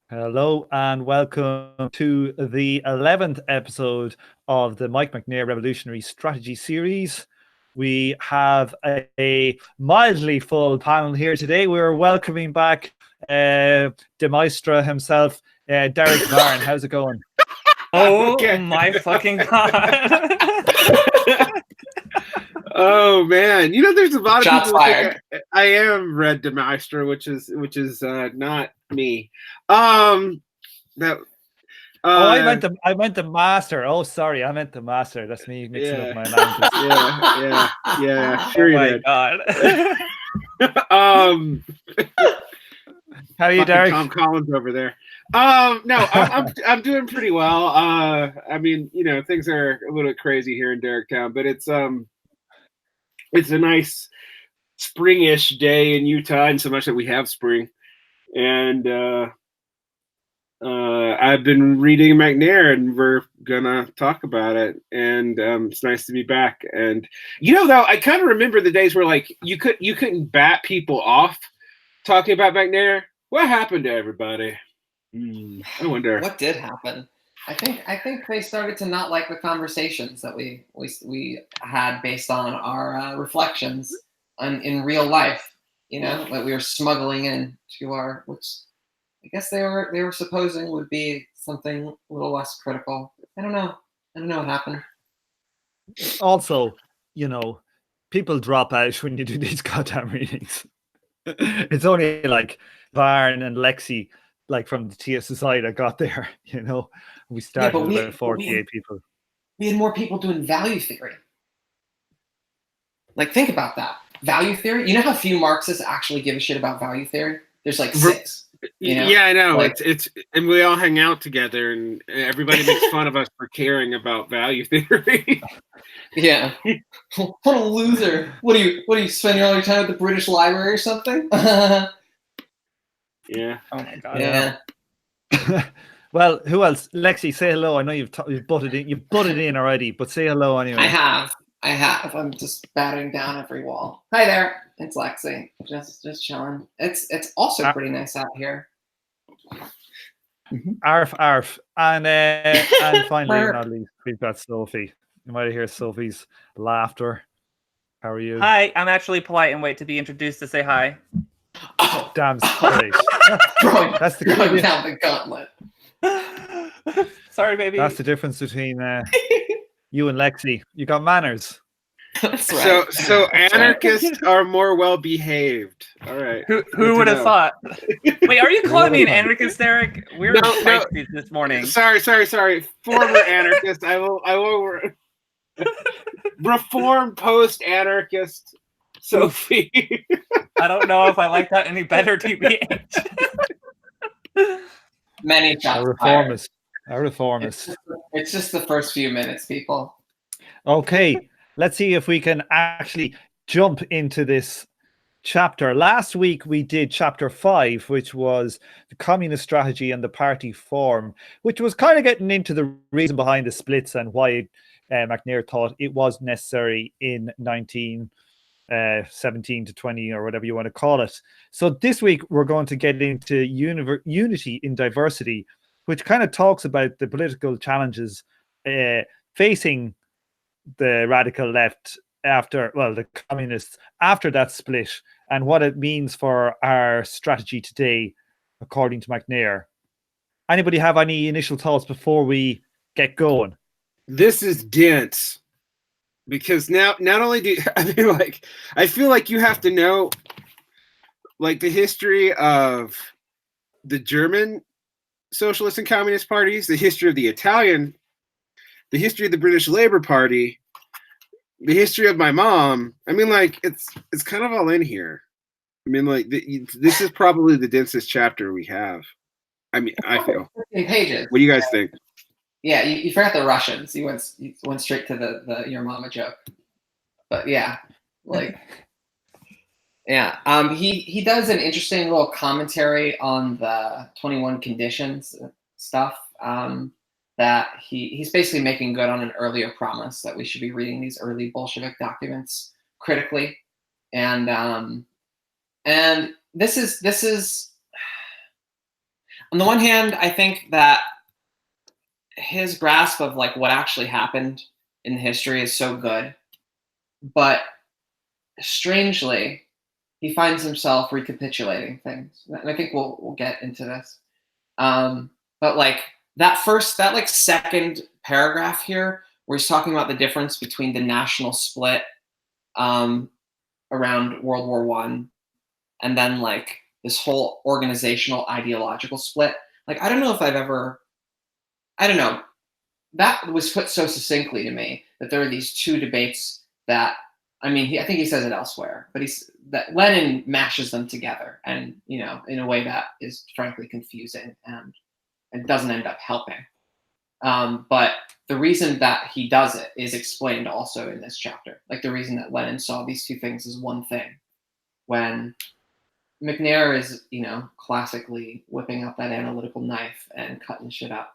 Hello and welcome to the 11th episode of the Mike McNair Revolutionary Strategy Series. We have a mildly full panel here today. We're welcoming back the Maestro himself, Derek Varn. How's it going? Oh my fucking god. Oh man, there's a lot of Shots people fired. think I am Red DeMaestro, which is not me. I meant the master. Oh, sorry, I meant the master. That's me mixing up my languages. Yeah. Sure you did. God. How are you, Derek? Tom Collins over there. No, I'm doing pretty well. I mean, things are a little bit crazy here in Derricktown, but it's a nice springish day in Utah, and so much that we have spring. And I've been reading McNair, and we're gonna talk about it. And it's nice to be back. And though, I kind of remember the days where like you couldn't bat people off talking about McNair. What happened to everybody? I wonder. What did happen? I think they started to not like the conversations that we had based on our reflections in real life. That we were smuggling in to our, which I guess they were supposing would be something a little less critical. I don't know what happened. Also, people drop out when you do these goddamn readings. It's only like Varn and Lexi, like from the TSSI, that got there. We started with about 48 people. We had more people doing value theory. Like, think about that. Value theory. You know how few Marxists actually give a shit about value theory? There's like 6. Yeah, I know. Like, it's and we all hang out together, and everybody makes fun of us for caring about value theory. Yeah. What a loser. What are you spending all your time at the British Library or something? Yeah. Oh my god. Yeah. Well, who else? Lexi, say hello. I know you've butted in. You've butted in already, but say hello anyway. I have. I'm just battering down every wall. Hi there. It's Lexi. Just chilling. It's also pretty nice out here. Arf. And finally, not least, we've got Sophie. You might hear Sophie's laughter. How are you? Hi, I'm actually polite and wait to be introduced to say hi. Oh, damn straight. That's the down the gauntlet. Sorry, baby. That's the difference between you and Lexi. You got manners. That's right. So anarchists are more well behaved. All right. Who would have thought? Wait, are you calling me an anarchist, Derek? We're feisty this morning. Sorry. Former anarchist. I will reform post-anarchist Sophie. I don't know if I like that any better, TBH. Many shots A reformist. It's just the first few minutes, people. Okay, let's see if we can actually jump into this chapter. Last week we did chapter 5, which was the communist strategy and the party form, which was kind of getting into the reason behind the splits and why McNair thought it was necessary in 1917 to 20 or whatever you want to call it. So this week we're going to get into unity in diversity, which kind of talks about the political challenges facing the radical left the communists after that split, and what it means for our strategy today, according to McNair. Anybody have any initial thoughts before we get going? This is dense, because now not only do I feel like you have to know like the history of the German socialist and communist parties, the history of the Italian, the history of the British Labour Party, the history of my mom. I mean, like it's kind of all in here. I mean, like this is probably the densest chapter we have. I mean, I feel. 15 pages. What do you guys think? Yeah, you forgot the Russians. You went straight to the your mama joke. But yeah, like yeah. He does an interesting little commentary on the 21 conditions stuff. That he's basically making good on an earlier promise that we should be reading these early Bolshevik documents critically, and this is on the one hand, I think that his grasp of like what actually happened in history is so good, but strangely, he finds himself recapitulating things, and I think we'll get into this. But like that like second paragraph here, where he's talking about the difference between the national split around World War I, and then like this whole organizational ideological split. Like I don't know if I've ever, I don't know. That was put so succinctly to me that there are these two debates that, I mean, I think he says it elsewhere, but that Lenin mashes them together, and in a way that is frankly confusing and doesn't end up helping. But the reason that he does it is explained also in this chapter. Like the reason that Lenin saw these two things as one thing, when McNair is, classically whipping out that analytical knife and cutting shit up.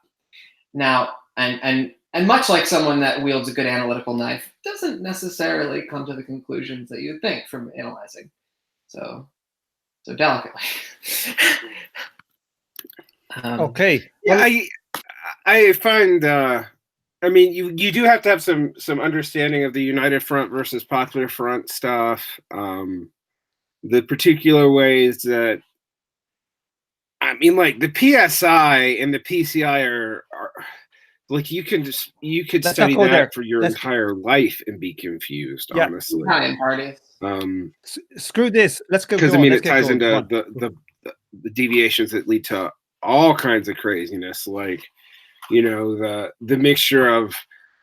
Now, and much like someone that wields a good analytical knife doesn't necessarily come to the conclusions that you'd think from analyzing so delicately. Okay. Yeah, I find I mean you do have to have some understanding of the United Front versus Popular Front stuff, the particular ways that, I mean, like the PSI and the PCI are like you could Let's study not go that there. for your entire life and be confused, Yeah. honestly. Italian parties. Screw this. Let's go. Because I mean, it ties into the deviations that lead to all kinds of craziness, like the mixture of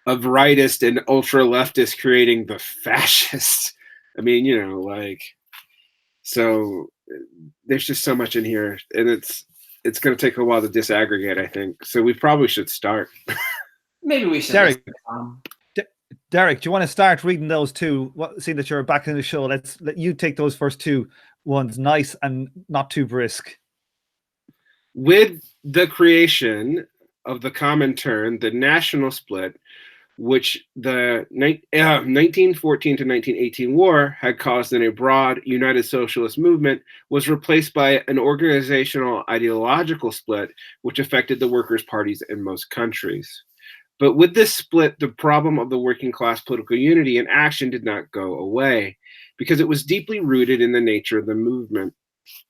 rightist and ultra leftist creating the fascists. I mean, like, so there's just so much in here, and it's going to take a while to disaggregate, I think. So we probably should start. Maybe we should. Derek, Derek, do you want to start reading those two? Seeing that you're back in the show, let you take those first two ones, nice and not too brisk. With the creation of the Comintern, the national split, which the 1914 to 1918 war had caused in a broad united socialist movement, was replaced by an organizational ideological split, which affected the workers' parties in most countries. But with this split, the problem of the working class political unity and action did not go away, because it was deeply rooted in the nature of the movement.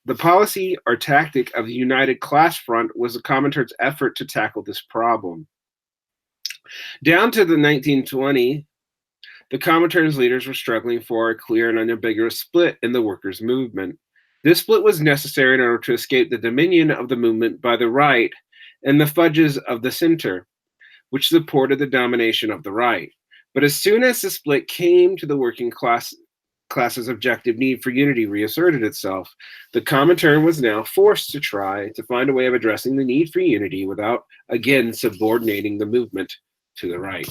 The policy or tactic of the United Class Front was the Comintern's effort to tackle this problem. Down to the 1920s, the Comintern's leaders were struggling for a clear and unambiguous split in the workers' movement. This split was necessary in order to escape the dominion of the movement by the right and the fudges of the center, which supported the domination of the right. But as soon as the split came to the working class's objective need for unity reasserted itself, the Comintern was now forced to try to find a way of addressing the need for unity without, again, subordinating the movement to the right.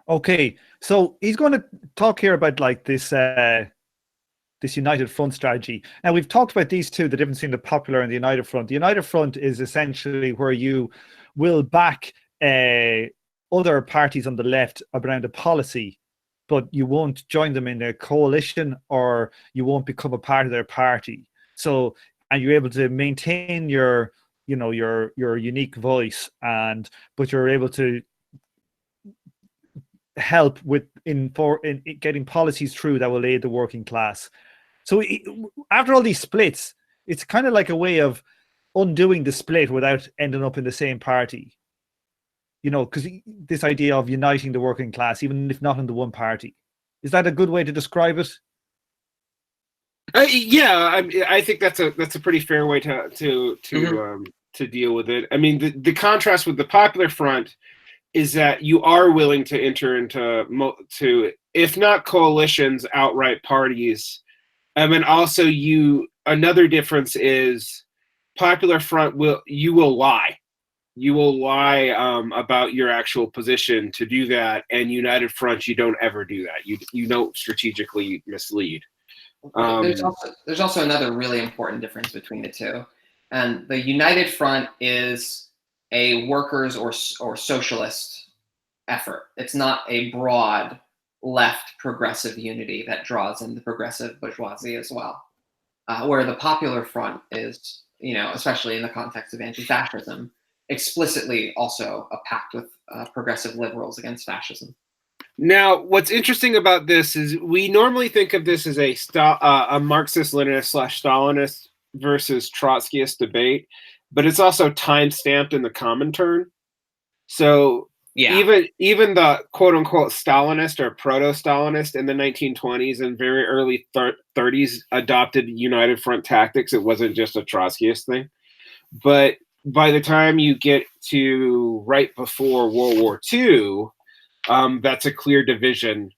Okay, so he's going to talk here about like this this United Front strategy. Now, we've talked about these two, the difference between the Popular and the United Front. The United Front is essentially where you will back other parties on the left around a policy, but you won't join them in a coalition, or you won't become a part of their party. So, and you're able to maintain your unique voice, but you're able to help in getting policies through that will aid the working class. So after all these splits, it's kind of like a way of undoing the split without ending up in the same party. Because this idea of uniting the working class, even if not in the one party, is that a good way to describe it? Yeah, I think that's a pretty fair way to deal with it. I mean, the contrast with the Popular Front is that you are willing to enter into if not coalitions, outright parties. And also another difference is Popular Front will lie. You will lie about your actual position to do that, and United Front, you don't ever do that. You don't strategically mislead. There's also another really important difference between the two, and the United Front is a workers or socialist effort. It's not a broad left progressive unity that draws in the progressive bourgeoisie as well. where the Popular Front is, especially in the context of anti-fascism, explicitly also a pact with progressive liberals against fascism. Now, what's interesting about this is we normally think of this as a Marxist-Leninist/Stalinist versus Trotskyist debate, but it's also time-stamped in the Comintern. So even the quote-unquote Stalinist or proto-Stalinist in the 1920s and very early 30s adopted United Front tactics. It wasn't just a Trotskyist thing. But by the time you get to right before World War II, that's a clear division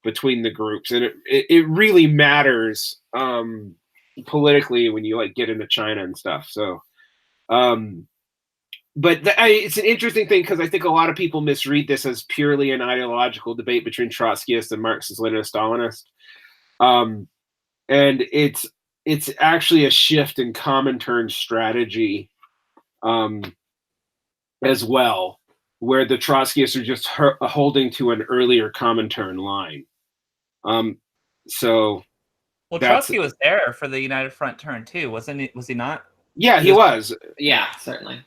between the groups, and it really matters politically when you get into China and stuff. So, but it's an interesting thing because I think a lot of people misread this as purely an ideological debate between Trotskyist and Marxist, Leninist, Stalinist, and it's actually a shift in Comintern strategy as well, where the Trotskyists are just holding to an earlier Comintern line. So, Trotsky was there for the United Front turn too, wasn't he? Was he not? Yeah, he was. Yeah, certainly.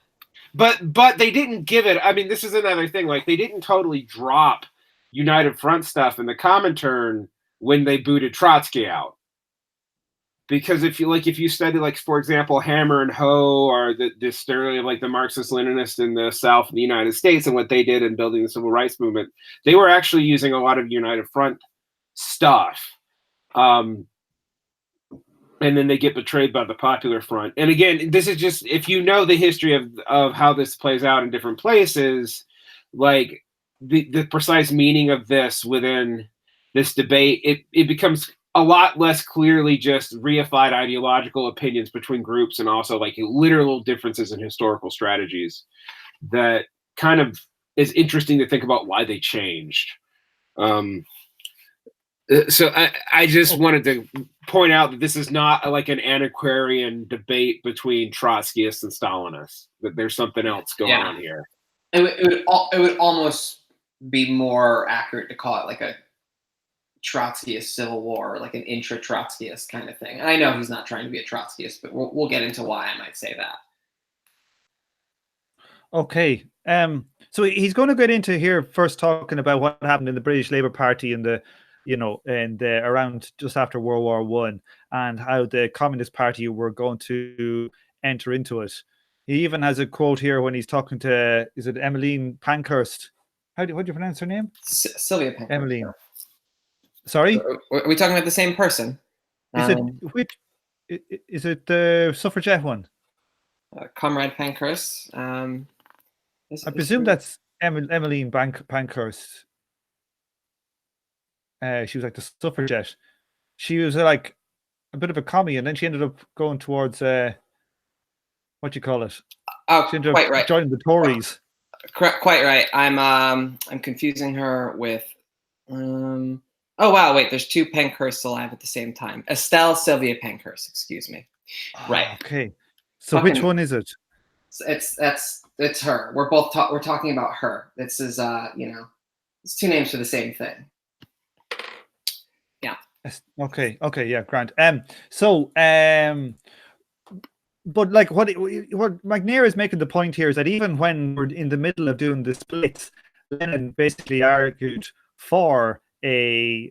But they didn't give it. I mean, this is another thing. Like, they didn't totally drop United Front stuff in the Comintern when they booted Trotsky out. Because if you study, for example, Hammer and Hoe, or the story of the Marxist-Leninists in the South of the United States and what they did in building the civil rights movement, they were actually using a lot of United Front stuff. And then they get betrayed by the Popular Front. And again, this is just, if you know the history of how this plays out in different places, the precise meaning of this within this debate, it becomes a lot less clearly just reified ideological opinions between groups, and also literal differences in historical strategies that kind of is interesting to think about why they changed. So I just wanted to point out that this is not an antiquarian debate between Trotskyists and Stalinists, that there's something else going on here. It would almost be more accurate to call it a Trotskyist civil war, an intra-Trotskyist kind of thing. And I know he's not trying to be a Trotskyist, but we'll get into why I might say that. Okay. So he's going to get into here first, talking about what happened in the British Labour Party in the around just after World War I, and how the Communist Party were going to enter into it. He even has a quote here when he's talking to, is it Emmeline Pankhurst? What do you pronounce her name? Sylvia Pankhurst. Emmeline. Sorry? Are we talking about the same person? Is it the suffragette one? Comrade Pankhurst. I presume that's Emmeline Pankhurst. She was the suffragette. She was a bit of a commie, and then she ended up going towards what do you call it? Oh, she ended quite up right. Joining the Tories. Quite right. I'm confusing her with. Oh wow! Wait, there's two Pankhursts alive at the same time. Estelle Sylvia Pankhurst. Excuse me. Right. Okay. So which one is it? It's her. We're talking about her. This is it's two names for the same thing. Yeah. Okay. Yeah, Grant. But what McNair is making the point here is that even when we're in the middle of doing the splits, Lenin basically argued for let's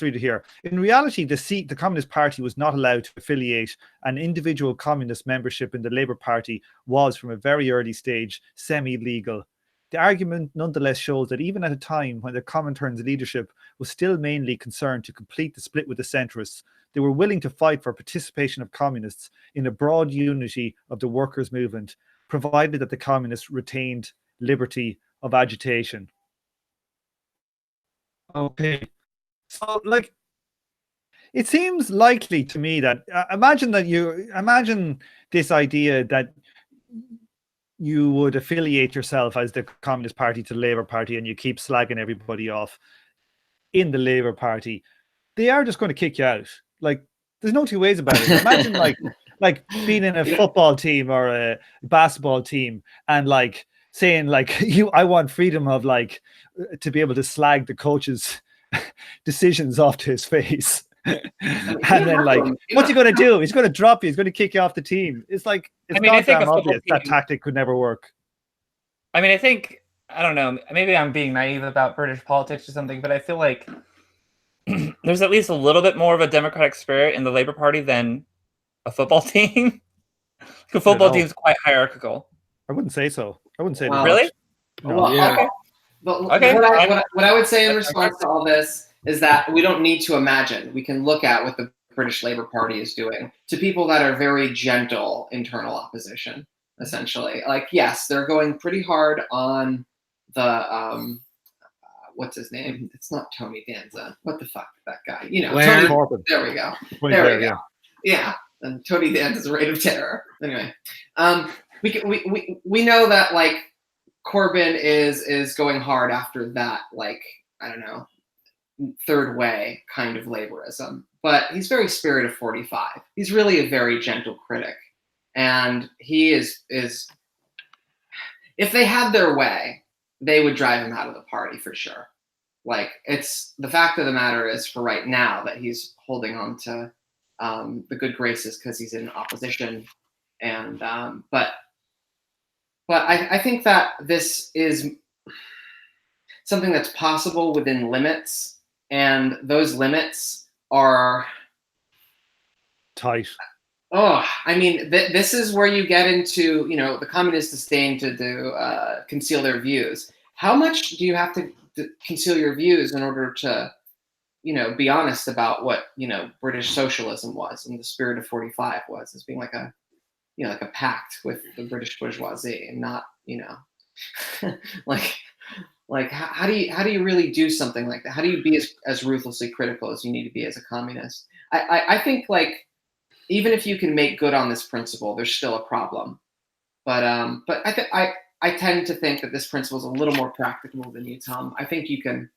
read it here. In reality, the Communist Party was not allowed to affiliate, and individual communist membership in the Labour Party was, from a very early stage, semi-legal. The argument nonetheless shows that even at a time when the Comintern's leadership was still mainly concerned to complete the split with the centrists, they were willing to fight for participation of communists in a broad unity of the workers' movement, provided that the communists retained liberty of agitation. Okay. So, it seems likely to me that imagine this idea that you would affiliate yourself as the Communist Party to the Labour Party, and you keep slagging everybody off in the Labour Party. They are just going to kick you out. There's no two ways about it. Imagine like being in a football team or a basketball team, and saying I want freedom of to be able to slag the coaches decisions off to his face. I mean, And then, like, what's he going to do? He's going to drop you. He's going to kick you off the team. It's like, it's I think a goddamn football obvious that team- tactic could never work. I mean, I don't know. Maybe I'm being naive about British politics or something, but I feel like there's at least a little bit more of a democratic spirit in the Labour Party than a football team. The football know. team's quite hierarchical. I wouldn't say so. I wouldn't say Wow. that. Really? No. Well, Yeah. okay. But Okay. what I would say in response to all this is that we don't need to imagine. We can look at what the British Labour Party is doing to people that are very gentle internal opposition, essentially. Like, yes, they're going pretty hard on the what's his name? It's not Tony Danza. What the fuck, that guy? You know, Blair. Corbyn. there we go. Tony There Blair, we go. Yeah, and Tony Danza's reign of terror. Anyway, we know that, like, Corbyn is going hard after that, like, I don't know, third way kind of laborism, but he's very spirit of 45. He's really a very gentle critic, and he is if they had their way, they would drive him out of the party for sure. Like, it's the fact of the matter is, for right now, that he's holding on to the good graces because he's in opposition, and but I think that this is something that's possible within limits, and those limits are Tight. I mean, this is where you get into, you know, the communist disdain to conceal their views. How much do you have to conceal your views in order to, you know, be honest about what, you know, British socialism was and the spirit of 45 was, as being like a, you know, like a pact with the British bourgeoisie, and not, you know, like how do you really do something like that? How do you be as ruthlessly critical as you need to be as a communist? I think, like, even if you can make good on this principle, there's still a problem. But I tend to think that this principle is a little more practicable than you, Tom. I think you can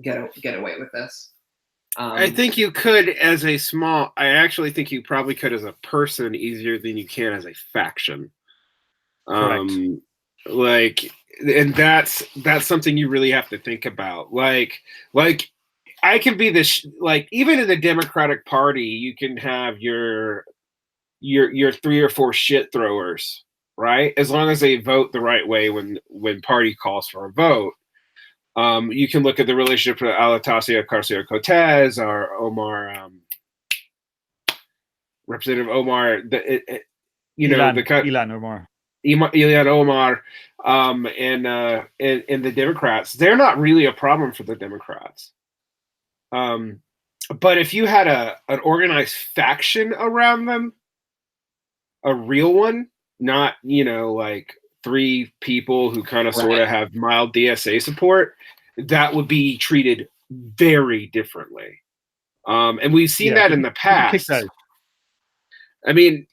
get away with this. I think you could as a small. I actually think you probably could as a person easier than you can as a faction. Correct. Like, and that's something you really have to think about. Like I can be this, like, even in the Democratic Party, you can have your 3 or 4 shit throwers, right? As long as they vote the right way when party calls for a vote. You can look at the relationship with Alatasia Garcia-Cortez or Omar, Representative Omar. Ilan Omar. Ilhan Omar, and the Democrats. They're not really a problem for the Democrats. But if you had an organized faction around them, a real one, not, you know, like 3 people who kind of sort of have mild DSA support, that would be treated very differently. And we've seen that in the past. I mean,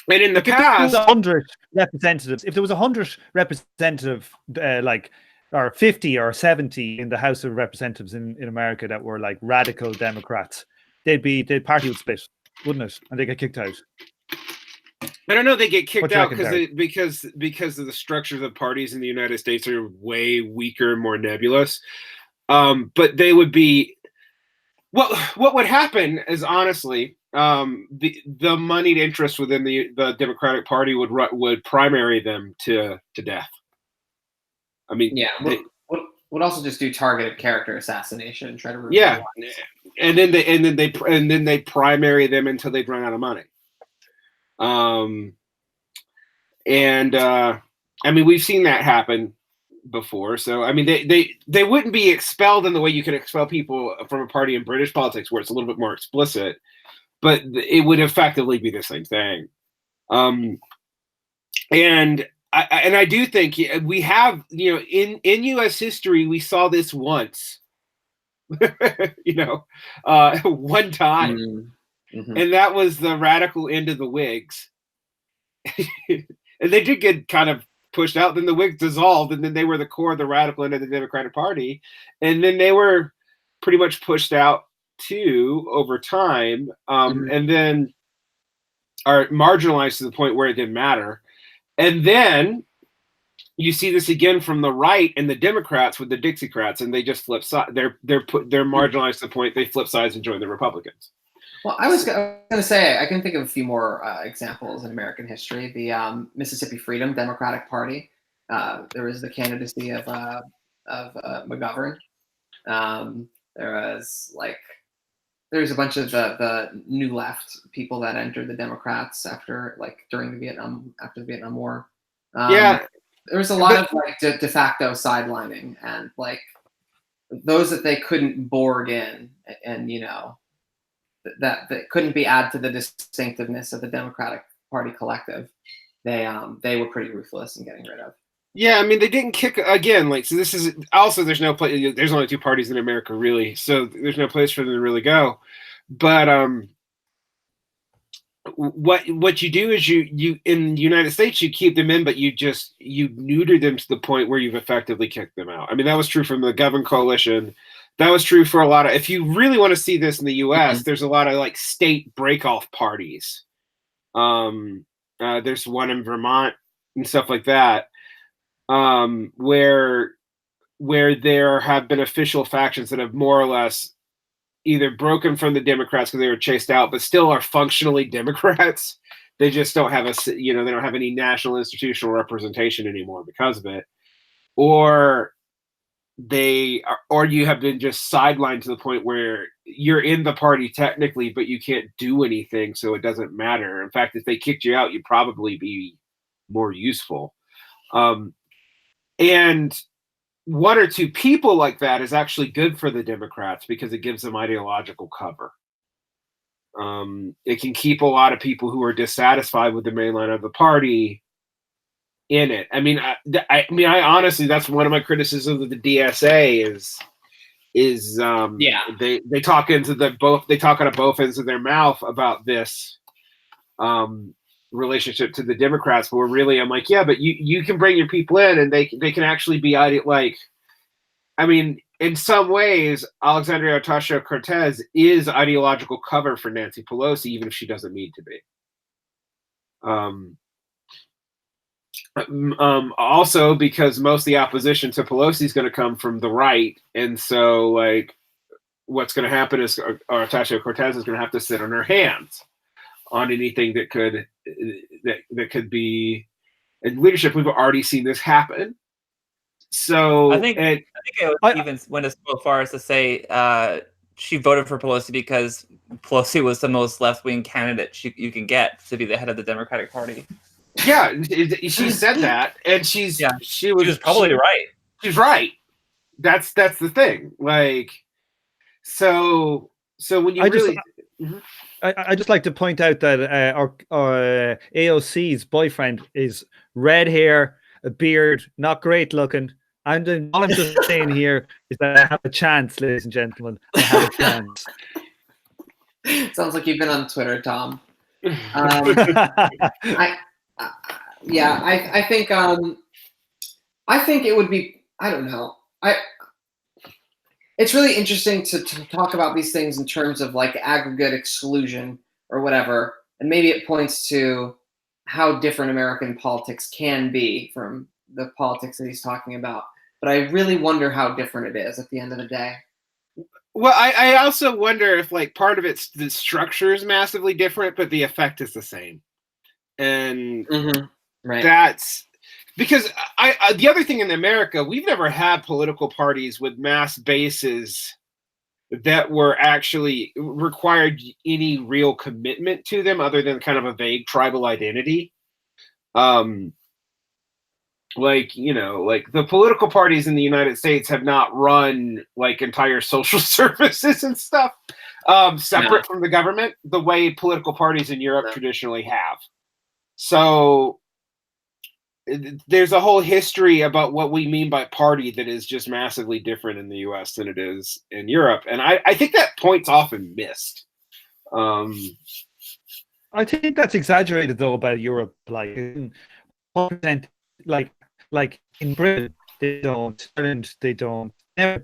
and in the past, 100 representatives. If there was 100 representative, like, or 50 or 70 in the House of Representatives in America that were like radical Democrats, the party would split, wouldn't it? And they get kicked out. I don't know. They get kicked out because of the structures of parties in the United States are way weaker, more nebulous. But they would be. What would happen is, honestly, the moneyed interest within the Democratic Party would primary them to death. I mean, yeah, would also just do targeted character assassination and try to ruin and then they primary them until they run out of money. I mean, we've seen that happen before. So I mean, they wouldn't be expelled in the way you can expel people from a party in British politics, where it's a little bit more explicit, but it would effectively be the same thing. And I do think we have, you know, in U.S. history, we saw this once, you know, one time, and that was the radical end of the Whigs. And they did get kind of pushed out. Then the Whigs dissolved, and then they were the core of the radical end of the Democratic Party, and then they were pretty much pushed out too over time, and then are marginalized to the point where it didn't matter. And then you see this again from the right and the Democrats with the Dixiecrats, and they just flip side. They're marginalized to the point they flip sides and join the Republicans. Well, I was going to say, I can think of a few more examples in American history. The Mississippi Freedom Democratic Party. There was the candidacy of McGovern. There's a bunch of the new left people that entered the Democrats after the Vietnam War. Yeah, there was a lot of de facto sidelining and those that they couldn't Borg in, and that couldn't be added to the distinctiveness of the Democratic Party collective. They were pretty ruthless in getting rid of. Yeah, I mean, they didn't kick again. So this is also, there's no place. There's only two parties in America, really. So there's no place for them to really go. But what you do is you in the United States, you keep them in, but you neuter them to the point where you've effectively kicked them out. I mean, that was true from the McGovern coalition. That was true for a lot of. If you really want to see this in the U.S., there's a lot of state break-off parties. There's one in Vermont and stuff like that. Where there have been official factions that have more or less either broken from the Democrats because they were chased out, but still are functionally Democrats. They just don't have they don't have any national institutional representation anymore because of it, or you have been just sidelined to the point where you're in the party technically, but you can't do anything, so it doesn't matter. In fact, if they kicked you out, you'd probably be more useful. And one or two people like that is actually good for the Democrats because it gives them ideological cover. It can keep a lot of people who are dissatisfied with the main line of the party in it. I mean, I honestly, that's one of my criticisms of the DSA is they talk they talk out of both ends of their mouth about this relationship to the Democrats, but I'm like, yeah, but you can bring your people in and they can actually be I mean, in some ways, Alexandria Ocasio-Cortez is ideological cover for Nancy Pelosi, even if she doesn't need to be. Also, because most of the opposition to Pelosi is going to come from the right, and so what's going to happen is Ocasio-Cortez is going to have to sit on her hands on anything that could be in leadership. We've already seen this happen. So I think it even went as far as to say she voted for Pelosi because Pelosi was the most left-wing candidate you can get to be the head of the Democratic Party. Yeah, she said that, and she was probably right. She's right. That's the thing. So when you I just like to point out that our AOC's boyfriend is red hair, a beard, not great looking. And all I'm just saying here is that I have a chance, ladies and gentlemen. I have a chance. Sounds like you've been on Twitter, Tom. I think it would be. I don't know. It's really interesting to talk about these things in terms of aggregate exclusion or whatever, and maybe it points to how different American politics can be from the politics that he's talking about. But I really wonder how different it is at the end of the day. Well, I also wonder if part of the structure is massively different, but the effect is the same. And right. That's because the other thing in America, we've never had political parties with mass bases that were actually required any real commitment to them other than kind of a vague tribal identity. The political parties in the United States have not run entire social services and stuff separate from the government the way political parties in Europe traditionally have. So there's a whole history about what we mean by party that is just massively different in the US than it is in Europe. And I think that point's often missed. I think that's exaggerated though about Europe. Like in Britain, they don't. Ireland, they don't. They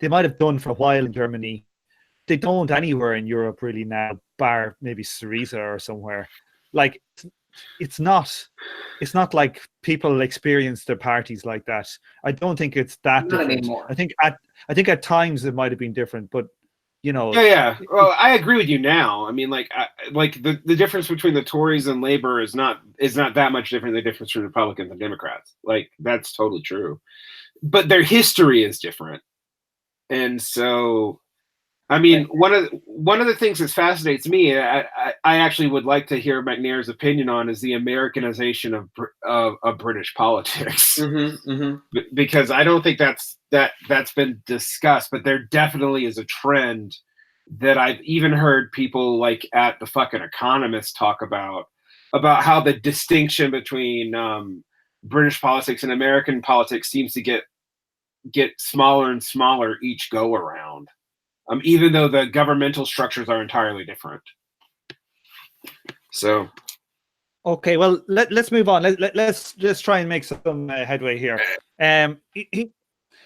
might have done for a while in Germany. They don't anywhere in Europe really now, bar maybe Syriza or somewhere. it's not like people experience their parties like that. I don't think it's that Not different. anymore. I think at times it might have been different, but you know, Yeah. Well, I agree with you now. I mean, like, the difference between the Tories and Labor is not that much different than the difference between Republicans and Democrats. Like, that's totally true. But their history is different, and so, I mean, one of the things that fascinates me, I actually would like to hear McNair's opinion on, is the Americanization of British politics. Because I don't think that's been discussed, but there definitely is a trend that I've even heard people like at the fucking Economist talk about how the distinction between British politics and American politics seems to get smaller and smaller each go around, even though the governmental structures are entirely different. So, okay, well, let's move on. Let's just try and make some headway here.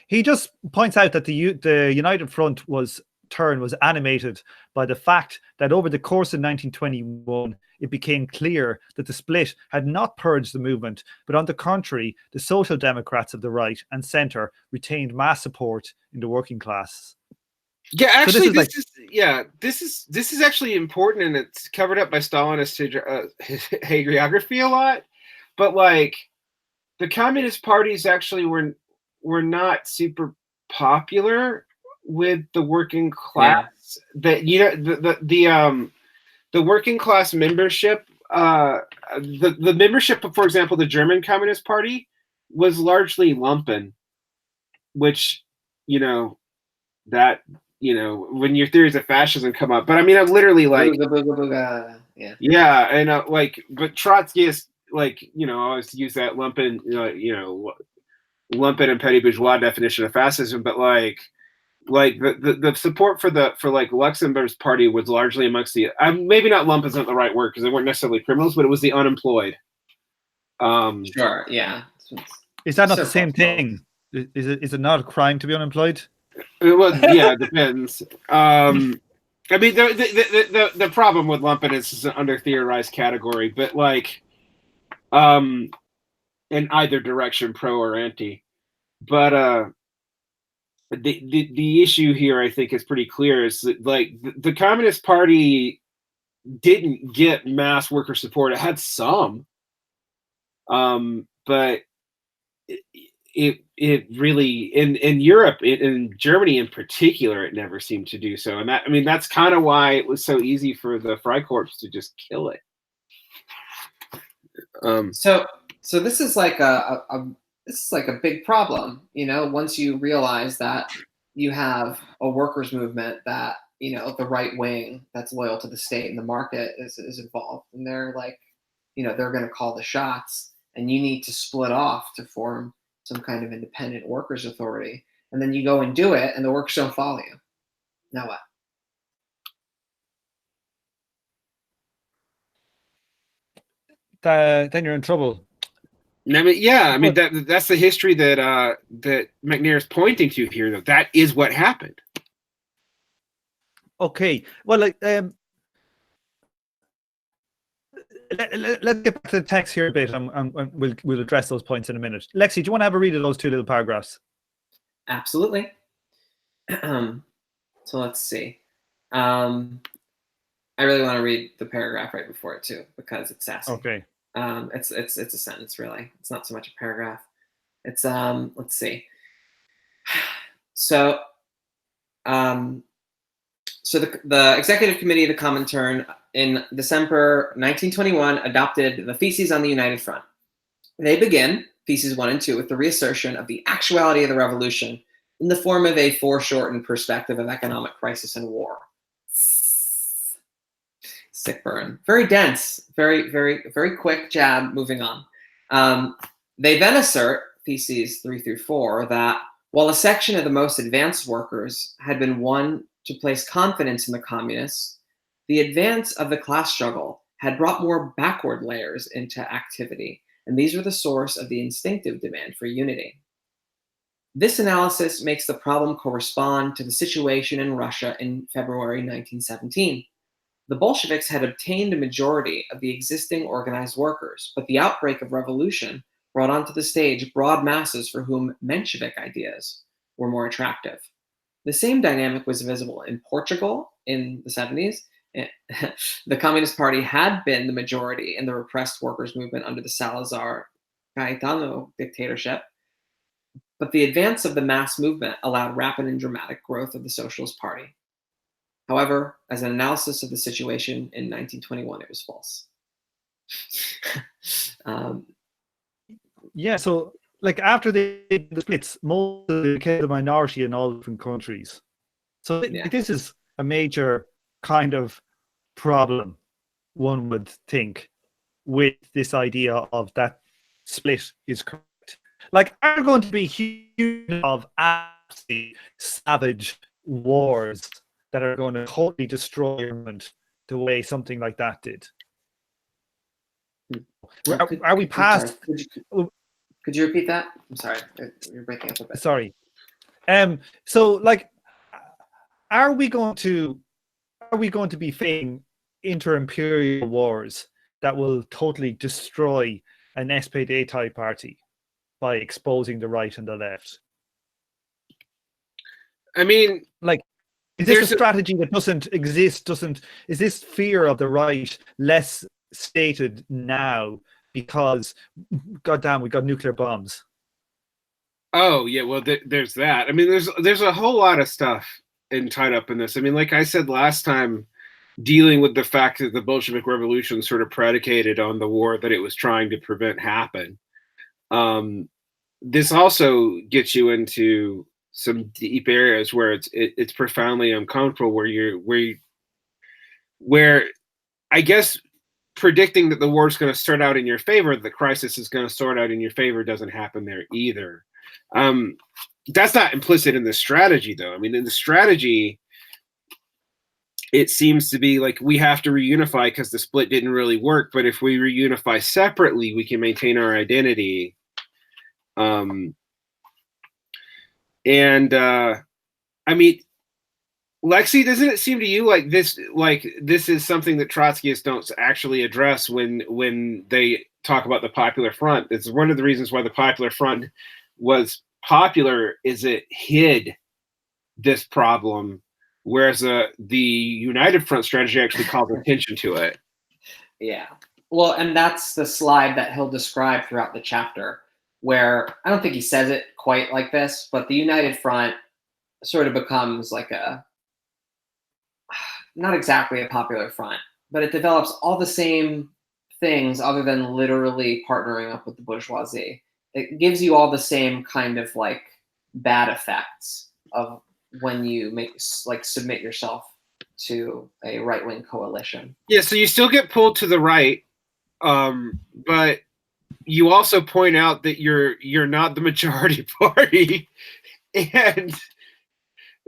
He just points out that the United Front was animated by the fact that over the course of 1921, it became clear that the split had not purged the movement, but on the contrary, the Social Democrats of the right and centre retained mass support in the working class. Yeah, actually, so this is actually important, and it's covered up by Stalinist hagiography a lot. But like, the Communist parties actually were not super popular with the working class. That the working class membership, the membership of, for example, the German Communist Party was largely lumpen, which when your theories of fascism come up. But I mean, I'm literally like, yeah, and but Trotsky is like, I always use that lumpen, lumpen and petty bourgeois definition of fascism, but like the support for Luxemburg's party was largely amongst the maybe not lump isn't the right word because they weren't necessarily criminals, but it was the unemployed. Sure, yeah. Is that not the same thing? Is it not a crime to be unemployed? Well, yeah, it depends. I mean, the problem with lumpen is it's an under theorized category, but like, in either direction, pro or anti. But the issue here, I think, is pretty clear. Is that like the Communist Party didn't get mass worker support. It had some, but it really in Europe, in Germany in particular, it never seemed to do so. And that's kind of why it was so easy for the Freikorps to just kill it. So this is like a big problem, once you realize that you have a workers' movement that, the right wing that's loyal to the state and the market is involved, and they're like, they're going to call the shots, and you need to split off to form some kind of independent workers' authority, and then you go and do it, and the workers don't follow you. Now what? Then you're in trouble. I mean, that's the history that McNair is pointing to here. Though that is what happened. Okay, well, let's get back to the text here a bit, and we'll address those points in a minute. Lexi, do you want to have a read of those two little paragraphs? Absolutely. So let's see. I really want to read the paragraph right before it too, because it's sassy. Okay. It's a sentence, really. It's not so much a paragraph. It's let's see. So the Executive Committee of the Comintern in December 1921 adopted the Theses on the United Front. They begin, Theses 1 and 2, with the reassertion of the actuality of the revolution in the form of a foreshortened perspective of economic crisis and war. Sick burn. Very dense, very, very, very quick jab, moving on. They then assert, Theses 3 through 4, that while a section of the most advanced workers had been won to place confidence in the communists, the advance of the class struggle had brought more backward layers into activity, and these were the source of the instinctive demand for unity. This analysis makes the problem correspond to the situation in Russia in February 1917. The Bolsheviks had obtained a majority of the existing organized workers, but the outbreak of revolution brought onto the stage broad masses for whom Menshevik ideas were more attractive. The same dynamic was visible in Portugal in the 70s. The Communist Party had been the majority in the repressed workers' movement under the Salazar Caetano dictatorship, but the advance of the mass movement allowed rapid and dramatic growth of the Socialist Party. However, as an analysis of the situation in 1921, it was false. Yeah, so like after the splits, most of them became the minority in all different countries. So this is a major kind of problem, one would think, with this idea of that split is correct. Like, are there going to be huge of absolutely savage wars that are going to totally destroy government the way something like that did? Are we past? Could you repeat that? I'm sorry, you're breaking up a bit. Sorry. So, like, are we going to be facing inter-imperial wars that will totally destroy an SPD type party by exposing the right and the left? I mean, like, is this a strategy that doesn't exist? Is this fear of the right less stated now because, goddamn, we got nuclear bombs? Oh yeah, well, there's that. I mean, there's a whole lot of stuff tied up in this. I mean, like I said last time, dealing with the fact that the Bolshevik Revolution sort of predicated on the war that it was trying to prevent happen. This also gets you into some deep areas where it's profoundly uncomfortable, where I guess predicting that the war is going to start out in your favor, the crisis is going to start out in your favor, doesn't happen there either. That's not implicit in the strategy, though. I mean, in the strategy, it seems to be like we have to reunify because the split didn't really work. But if we reunify separately, we can maintain our identity. I mean, Lexi, doesn't it seem to you like this is something that Trotskyists don't actually address when they talk about the Popular Front? It's one of the reasons why the Popular Front was popular, is it hid this problem, whereas the United Front strategy actually calls attention to it. Yeah. Well, and that's the slide that he'll describe throughout the chapter, where I don't think he says it quite like this, but the United Front sort of becomes like not exactly a Popular Front, but it develops all the same things other than literally partnering up with the bourgeoisie. It gives you all the same kind of like bad effects of when you submit yourself to a right-wing coalition. Yeah, so you still get pulled to the right, but you also point out that you're not the majority party. And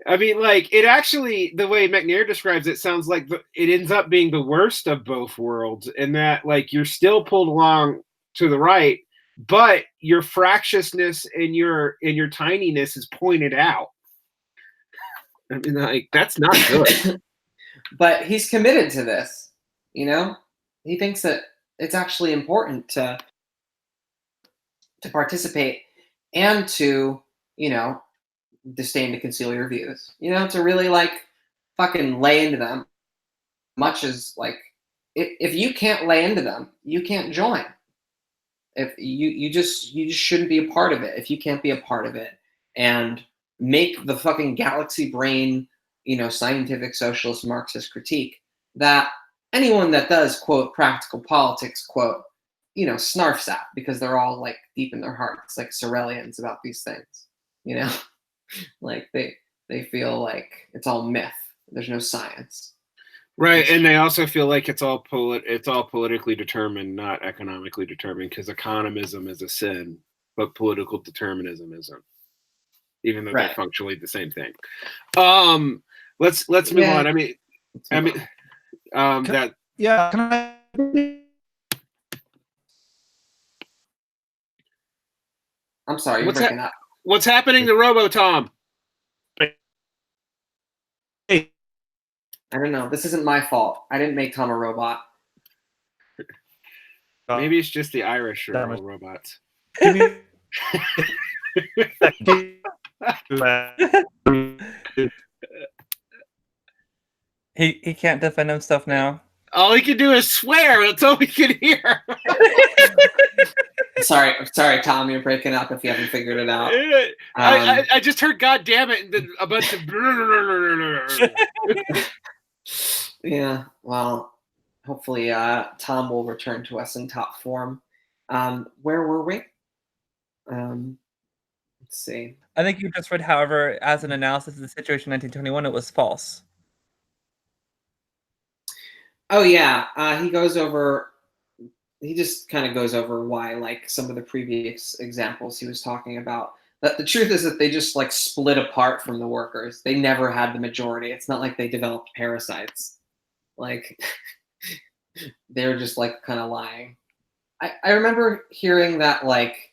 I mean, like, it actually, the way McNair describes it, sounds like it ends up being the worst of both worlds, in that, like, you're still pulled along to the right, but your fractiousness and your tininess is pointed out. I mean, like, that's not good. But he's committed to this, you know? He thinks that it's actually important to participate and to, you know, disdain to conceal your views. You know, to really, like, fucking lay into them. Much as, like, if you can't lay into them, you can't join. If you just shouldn't be a part of it. If you can't be a part of it and make the fucking galaxy brain, you know, scientific socialist Marxist critique that anyone that does, quote, practical politics, quote, you know, snarfs at, because they're all, like, deep in their hearts, like Sorelians about these things, you know? Like, they feel like it's all myth. There's no science. Right, and they also feel like it's all politically determined, not economically determined, because economism is a sin, but political determinism isn't, even though they're functionally the same thing. Let's move on. Can I? I'm sorry, you're breaking up. What's happening to Robo Tom? I don't know. This isn't my fault. I didn't make Tom a robot. Maybe it's just the Irish are Damn all it. robots. Give me He can't defend himself now. All he can do is swear. That's all we can hear. Sorry, Tom. You're breaking up if you haven't figured it out. I just heard "God damn it" and then a bunch of. Yeah. Well, hopefully, Tom will return to us in top form. Where were we? Let's see. I think you just read, however, as an analysis of the situation in 1921, it was false. Oh yeah, he just kind of goes over why, like, some of the previous examples he was talking about. That the truth is that they just like split apart from the workers. They never had the majority. It's not like they developed parasites. Like they're just like kind of lying. I remember hearing that, like,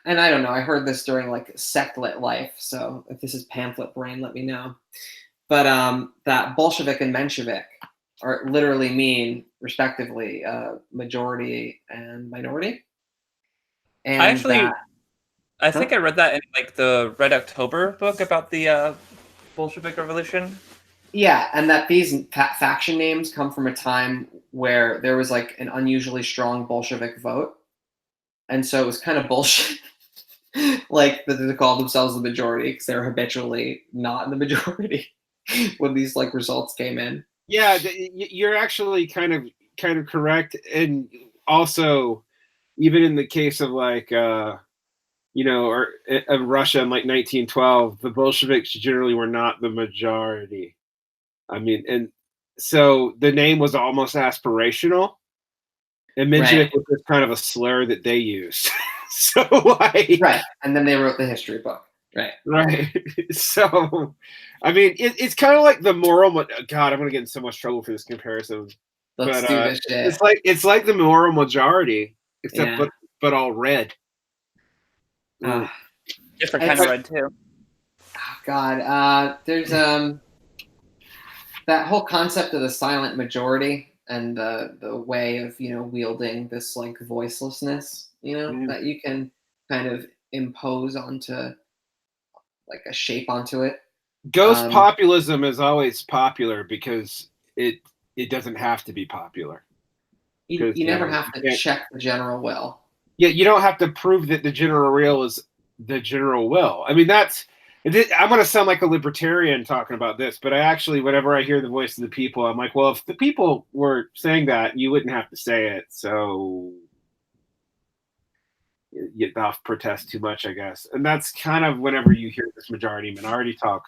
and I don't know, I heard this during like sectlet life. So if this is pamphlet brain, let me know. But that Bolshevik and Menshevik are literally mean, respectively, majority and minority. And I think I read that in like the Red October book about the Bolshevik Revolution. Yeah, and that these faction names come from a time where there was like an unusually strong Bolshevik vote, and so it was kind of bullshit. Like that they called themselves the majority because they're habitually not in the majority when these like results came in. Yeah, you're actually kind of correct, and also even in the case of like or of Russia in like 1912, the Bolsheviks generally were not the majority. I mean, and so the name was almost aspirational, and Menshevik was just kind of a slur that they used. So like, right, and then they wrote the history book. Right. So, I mean, it's kind of like the moral. God, I'm gonna get in so much trouble for this comparison. Let's do this shit. It's like the moral majority, except but all red. Different kind of red too. Oh, God, there's that whole concept of the silent majority and the way of wielding this like voicelessness, that you can kind of impose onto like a shape onto it. Ghost populism is always popular because it doesn't have to be popular. You never have to check the general will. Yeah, you don't have to prove that the general will is the general will. I mean, I'm going to sound like a libertarian talking about this, but I actually, whenever I hear the voice of the people, I'm like, well, if the people were saying that, you wouldn't have to say it. So you off protest too much, I guess. And that's kind of whenever you hear this majority minority talk,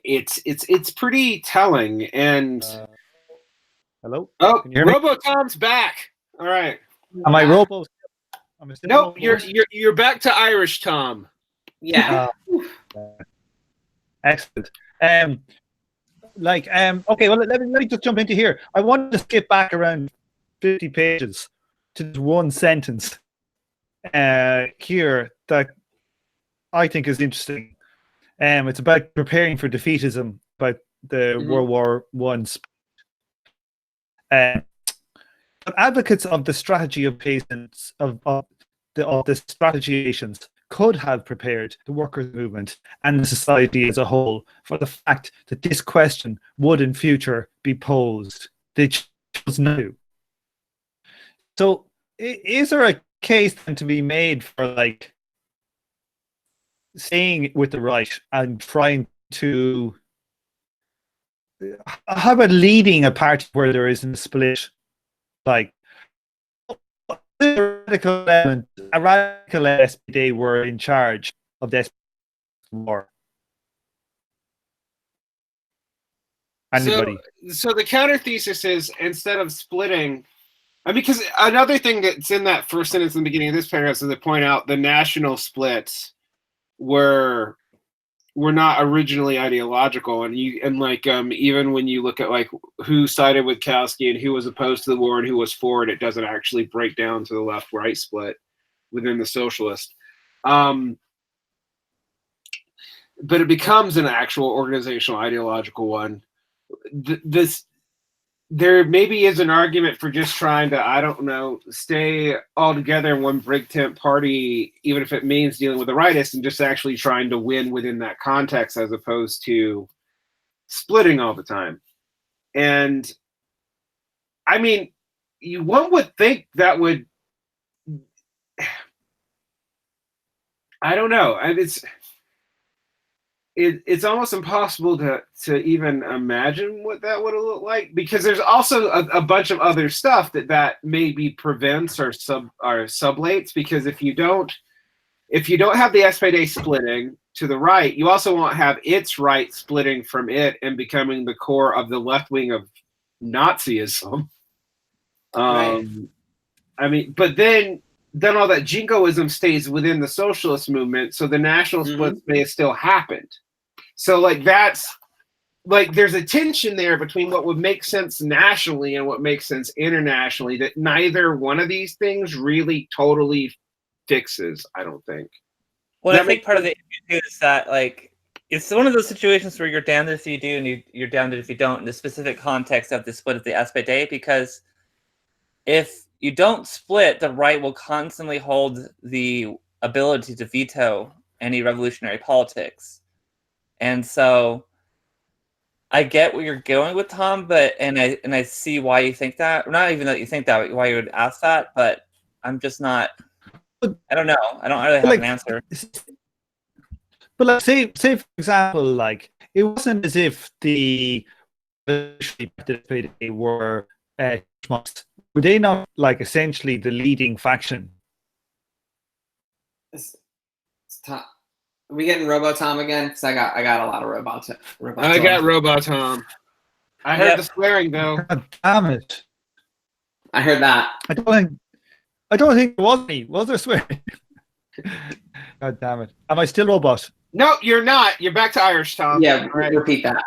it's pretty telling. And hello. Oh, Robotom's back. All right. Am I Robo? Nope, you're back to Irish Tom. Yeah. Excellent. Okay, well, let me just jump into here. I wanted to skip back around 50 pages to one sentence here that I think is interesting. It's about preparing for defeatism, about the World War I. Advocates of the strategy of patience of the strategy of patience could have prepared the workers' movement and the society as a whole for the fact that this question would in future be posed. They chose not to. So, is there a case then to be made for like staying with the right and trying to? How about leading a party where there isn't a split? Like a radical SPD were in charge of this war. Anybody? So the counter thesis is, instead of splitting, because another thing that's in that first sentence in the beginning of this paragraph is to point out the national splits were not originally ideological, and even when you look at like who sided with Kautsky and who was opposed to the war and who was for it, it doesn't actually break down to the left-right split within the socialist. but it becomes an actual organizational ideological one. There maybe is an argument for just trying to, I don't know, stay all together in one big tent party, even if it means dealing with the rightists, and just actually trying to win within that context as opposed to splitting all the time. And I mean, one would think that would, I don't know. It's almost impossible to even imagine what that would have looked like, because there's also a bunch of other stuff that maybe prevents or sublates, because if you don't have the SPD splitting to the right, you also won't have its right splitting from it and becoming the core of the left wing of Nazism. Right. I mean, but then all that jingoism stays within the socialist movement, so the national splits may have still happened. So like that's like there's a tension there between what would make sense nationally and what makes sense internationally that neither one of these things really totally fixes, I don't think. Well, I think part of the issue is that like it's one of those situations where you're damned if you do and you're damned if you don't in the specific context of the split of the SPD, because if you don't split, the right will constantly hold the ability to veto any revolutionary politics. And so I get where you're going with, Tom, but and I see why you think that. Or not even that you think that, why you would ask that, but I'm just not. I don't know. I don't really have an answer. But like, say for example, like it wasn't as if the were were they not like essentially the leading faction? It's Tom. Are we getting Robo-Tom again? Because I got a lot of Robo-Tom. I got Robo-Tom. I heard the swearing though. God damn it! I heard that. I don't think there was any. Was there swearing? God damn it! Am I still robot? No, you're not. You're back to Irish, Tom. Yeah, right. Repeat that.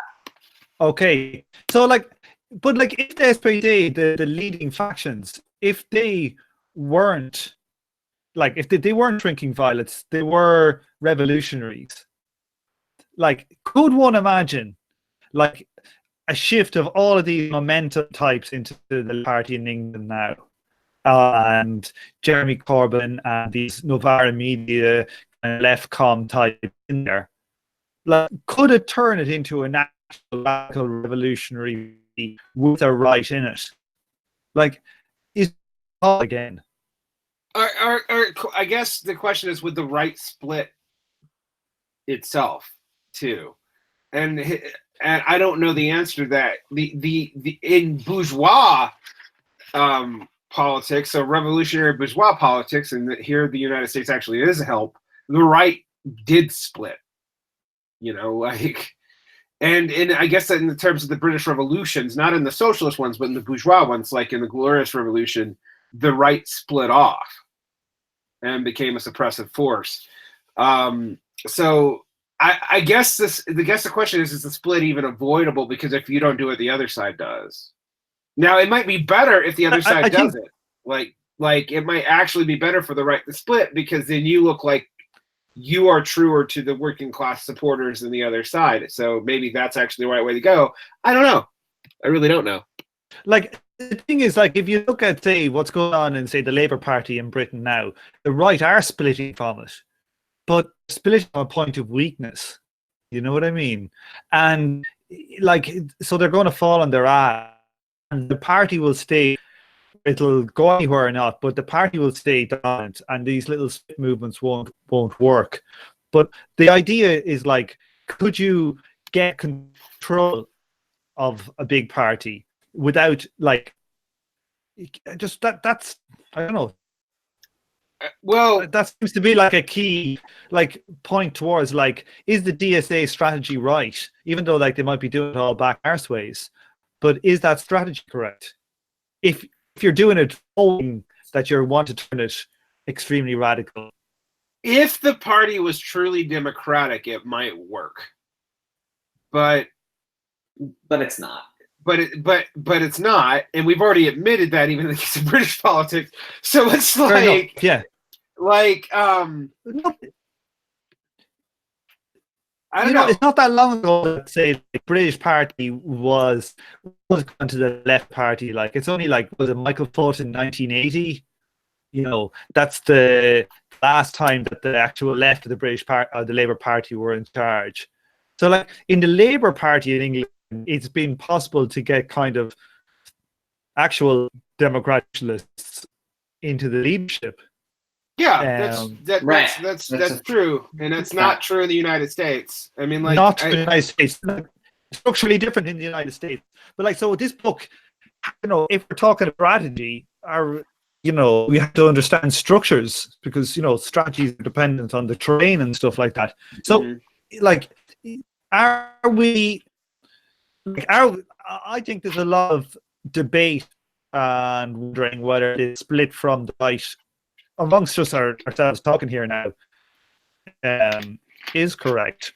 Okay, so like, but like, if the SPD, the leading factions, if they weren't like, if they weren't drinking violets, they were revolutionaries. Like, could one imagine, like, a shift of all of these momentum types into the party in England now, and Jeremy Corbyn and these Novara Media and Leftcom type in there? Like, could it turn it into a national radical revolutionary with a right in it? Like, is it again? I guess the question is, would the right split itself too? And I don't know the answer to that. The in bourgeois politics, so revolutionary bourgeois politics, and here the United States actually is a help. The right did split, you know, like, and I guess that in the terms of the British revolutions, not in the socialist ones, but in the bourgeois ones, like in the Glorious Revolution, the right split off and became a suppressive force. So I guess the question is the split even avoidable? Because if you don't do it, the other side does. Now, it might be better if the other side does it. Like it might actually be better for the right to split, because then you look like you are truer to the working class supporters than the other side. So maybe that's actually the right way to go. I don't know. I really don't know. Like, the thing is, like, if you look at, say, what's going on in, say, the Labour Party in Britain now, the right are splitting from it, but splitting from a point of weakness. You know what I mean? And, like, so they're going to fall on their ass, and the party will stay. It'll go anywhere or not, but the party will stay dominant, and these little split movements won't work. But the idea is, like, could you get control of a big party without, like, just that's I don't know. Well, that seems to be like a key, like, point towards, like, is the DSA strategy right? Even though, like, they might be doing it all back arse ways, but is that strategy correct? If you're doing it knowing that you want to turn it extremely radical. If the party was truly democratic, it might work. But it's not. But it's not, and we've already admitted that even in the case of British politics. So it's like, yeah, like no. I don't know. It's not that long ago that say the British Party was going to the left party. Like it's only like was it Michael Foot in 1980? That's the last time that the actual left of the British Party or the Labour Party were in charge. So like in the Labour Party in England, it's been possible to get kind of actual democratists into the leadership. Yeah, Right. that's true, and that's not true in the United States. I mean, like not in the United States, structurally different in the United States. But like, so with this book, if we're talking strategy, we have to understand structures because strategies are dependent on the terrain and stuff like that. So, like, I think there's a lot of debate and wondering whether it's split from the right amongst us ourselves talking here now is correct.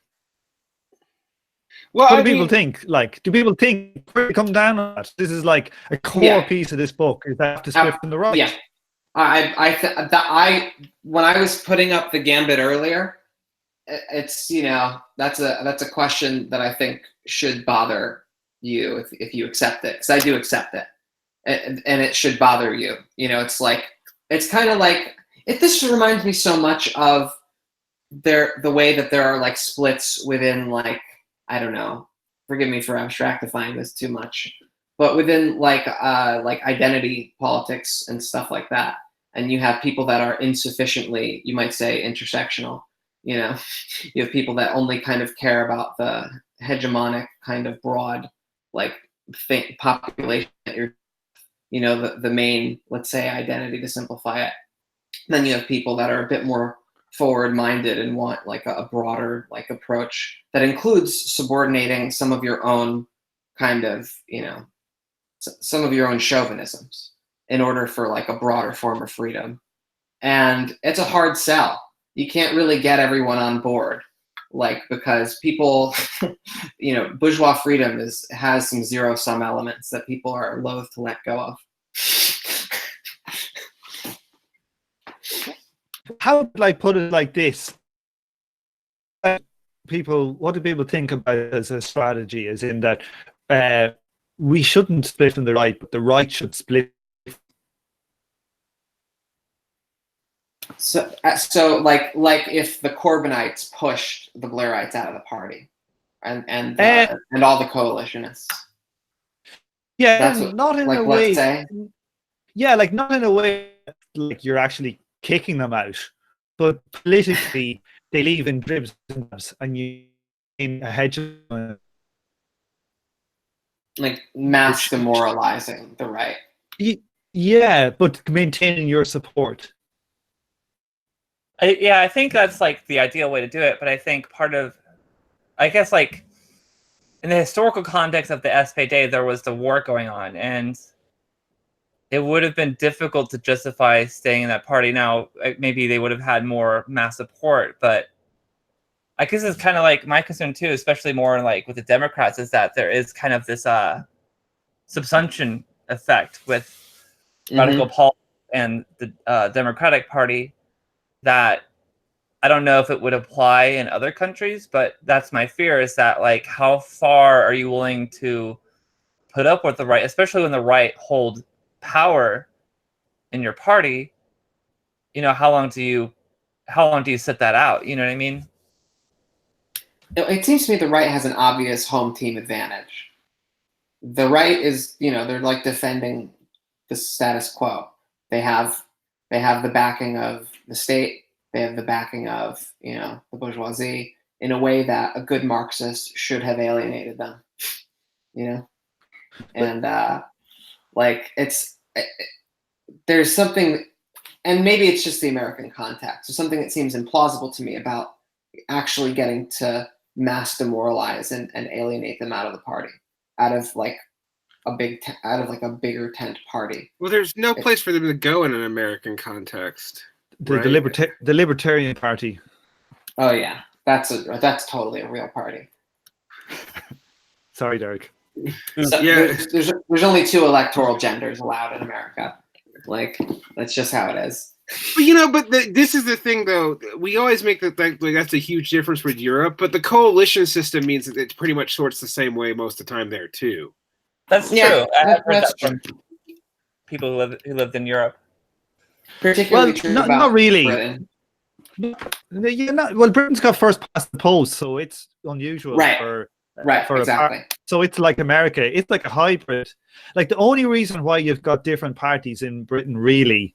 Well, what do people think? Like, do people think come down on that? This is like a core piece of this book is that to split from the right. Yeah, I when I was putting up the gambit earlier, it's that's a question that I think should bother you if you accept it, because I do accept it, and it should bother you. It's like it's kind of like this reminds me so much of the way that there are like splits within like I don't know. Forgive me for abstractifying this too much, but within like identity politics and stuff like that, and you have people that are insufficiently, you might say, intersectional. You have people that only kind of care about the hegemonic kind of broad like population that you're, the main, let's say, identity to simplify it. Then you have people that are a bit more forward-minded and want like a broader like approach that includes subordinating some of your own kind of some of your own chauvinisms in order for like a broader form of freedom. And it's a hard sell. You can't really get everyone on board, like, because people bourgeois freedom has some zero-sum elements that people are loath to let go of. How would I put it like this? What do people think about it as a strategy? As in that we shouldn't split from the right, but the right should split. So like if the Corbynites pushed the Blairites out of the party, and all the coalitionists. Yeah, that's what, not in like, a way. Let's say. Yeah, like not in a way like you're actually kicking them out, but politically they leave in dribs and drabs, and you in a hedge. Like mass demoralizing the right. Yeah, but maintaining your support. I think that's like the ideal way to do it. But I think I guess like in the historical context of the SPD, there was the war going on, and it would have been difficult to justify staying in that party. Now, maybe they would have had more mass support, but I guess it's kind of like my concern too, especially more like with the Democrats, is that there is kind of this subsumption effect with radical politics and the Democratic Party that I don't know if it would apply in other countries, but that's my fear, is that like how far are you willing to put up with the right, especially when the right hold power in your party? How long do you sit that out? You know what I mean? It seems to me the right has an obvious home team advantage. The right is, they're like defending the status quo. They have the backing of the state. They have the backing of, the bourgeoisie in a way that a good Marxist should have alienated them, and like there's something, and maybe it's just the American context. There's something that seems implausible to me about actually getting to mass demoralize and alienate them out of the party, out of like a bigger tent party. Well, there's no place for them to go in an American context. The Libertarian Party. Oh yeah, that's totally a real party. Sorry, Derek. So there's only 2 electoral genders allowed in America. Like that's just how it is. But this is the thing, though. We always make that's a huge difference with Europe, but the coalition system means that it pretty much sorts the same way most of the time there too. That's Yeah, true. I've heard that's that from people who lived in Europe. particularly Well, true not about really. Britain. Well, Britain's got first past the post, so it's unusual Right. for Exactly. so it's like America. It's like a hybrid. Like the only reason why you've got different parties in Britain really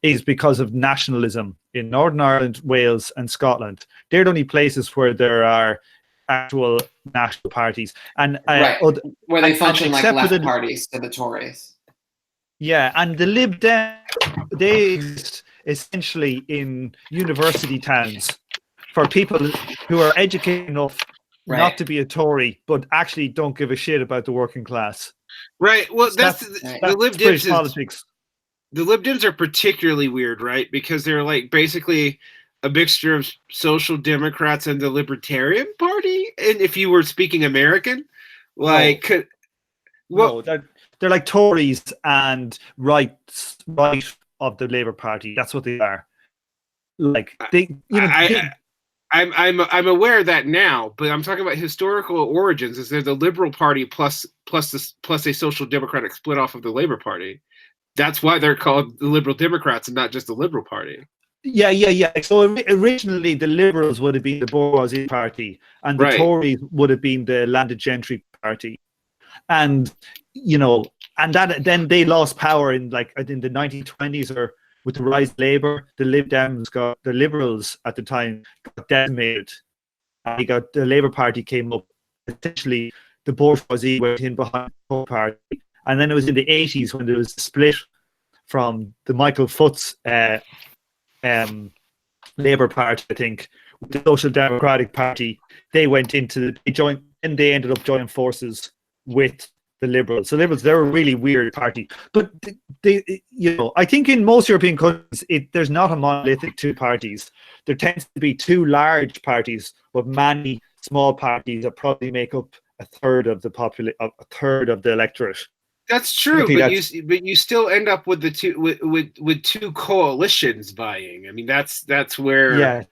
is because of nationalism. In Northern Ireland, Wales, and Scotland, they're the only places where there are actual national parties, and where they function like except for left parties to the Tories. Yeah, and the Lib Dem, they exist essentially in university towns for people who are educated enough not to be a Tory, but actually don't give a shit about the working class. Right. Well, that's the Lib British Dems politics. The Lib Dems are particularly weird, right? Because they're like basically a mixture of social democrats and the Libertarian Party. And if you were speaking American, like, they're like Tories and right of the Labour Party. That's what they are. Like I'm aware of that now, but I'm talking about historical origins. Is there the Liberal Party plus a social democratic split off of the Labour Party? That's why they're called the Liberal Democrats and not just the Liberal Party. Yeah. So originally the Liberals would have been the bourgeoisie party, and the Tories would have been the landed gentry party. And and that then they lost power in the 1920s, or with the rise of Labour, the Liberals at the time got decimated. The Labour Party came up. Essentially, the bourgeoisie went in behind the party. And then it was in the 80s when there was a split from the Michael Foot's Labour Party, I think, with the Social Democratic Party. They ended up joining forces with the Liberals. So Liberals, they're a really weird party. But I think in most European countries, there's not a monolithic two parties. There tends to be two large parties, but many small parties that probably make up a third of the electorate. That's true, but you still end up with the two with two coalitions vying. I mean, that's where.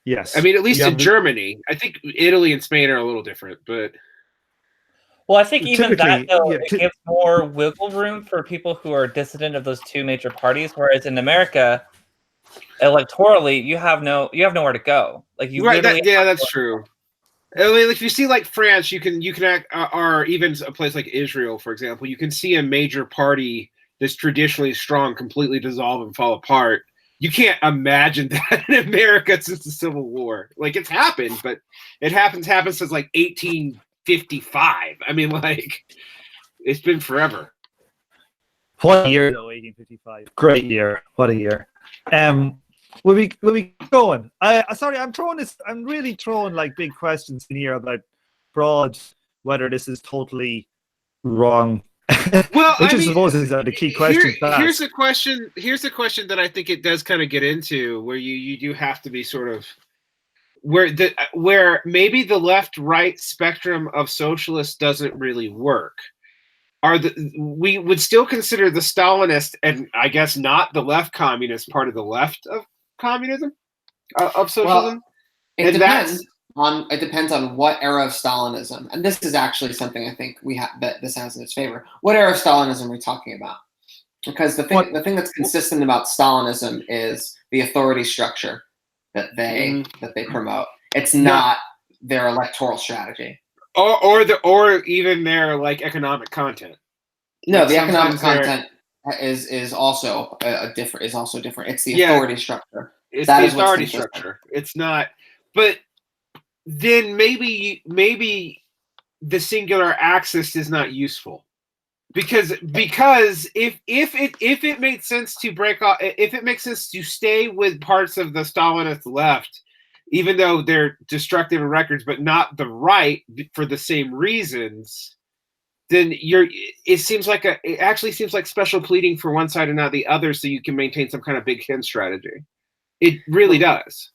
Yes. I mean, at least in Germany, I think Italy and Spain are a little different, but. Well, I think even that though it gives more wiggle room for people who are dissident of those two major parties, whereas in America, electorally, you have nowhere to go. Like that's true. I mean, if you see like France, you can act, or even a place like Israel, for example, you can see a major party that's traditionally strong completely dissolve and fall apart. You can't imagine that in America since the Civil War. Like, it's happened, but it happens since like 1855. I mean, like, it's been forever. What a year though, 1855. Great year. What a year. Will we going? Sorry, I'm really throwing like big questions in here about whether this is totally wrong. Well, which I suppose is the key question. Here's a question. Here's a question that I think it does kind of get into, where you do have to be sort of where maybe the left-right spectrum of socialists doesn't really work. We would still consider the Stalinist, and I guess not the left communist, part of the left of communism, of socialism? Well, it depends on what era of Stalinism, and this is actually something I think that this has in its favor. What era of Stalinism are we talking about? Because the thing that's consistent about Stalinism is the authority structure that they promote. It's not their electoral strategy, or even their like economic content. No, like the economic content is also different. It's the authority structure. It's the authority structure. It's not. But then maybe the singular axis is not useful, because if it makes sense to break off, if it makes sense to stay with parts of the Stalinist left, even though they're destructive in records, but not the right for the same reasons, then it actually seems like special pleading for one side and not the other, so you can maintain some kind of big hen strategy. It really does.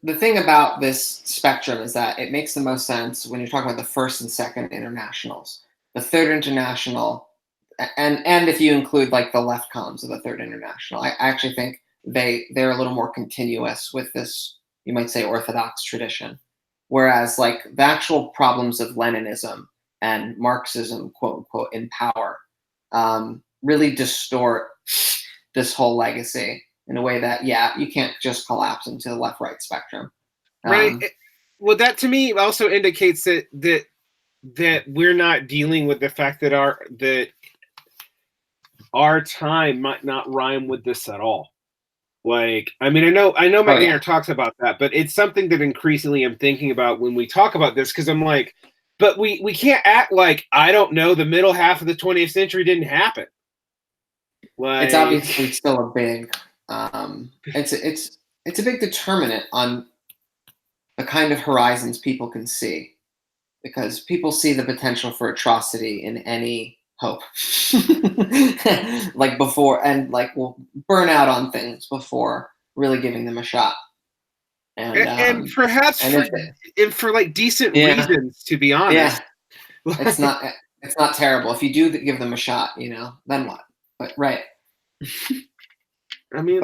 The thing about this spectrum is that it makes the most sense when you're talking about the first and second internationals. The third international and if you include like the left columns of the Third International, I actually think they're a little more continuous with this, you might say, orthodox tradition. Whereas like the actual problems of Leninism and Marxism, quote unquote, in power, really distort this whole legacy in a way that, yeah, you can't just collapse into the left-right spectrum. Right. Well, that to me also indicates that we're not dealing with the fact that our time might not rhyme with this at all. Like, I mean, I know McNair talks about that, but it's something that increasingly I'm thinking about when we talk about this, because I'm like, but we can't act like, I don't know, the middle half of the 20th century didn't happen. Like, it's obviously still a big it's a big determinant on the kind of horizons people can see, because people see the potential for atrocity in any hope. Like before, and like will burn out on things before really giving them a shot. And perhaps for like decent reasons, to be honest. Yeah. It's not terrible. If you do give them a shot, then what? But right. I mean,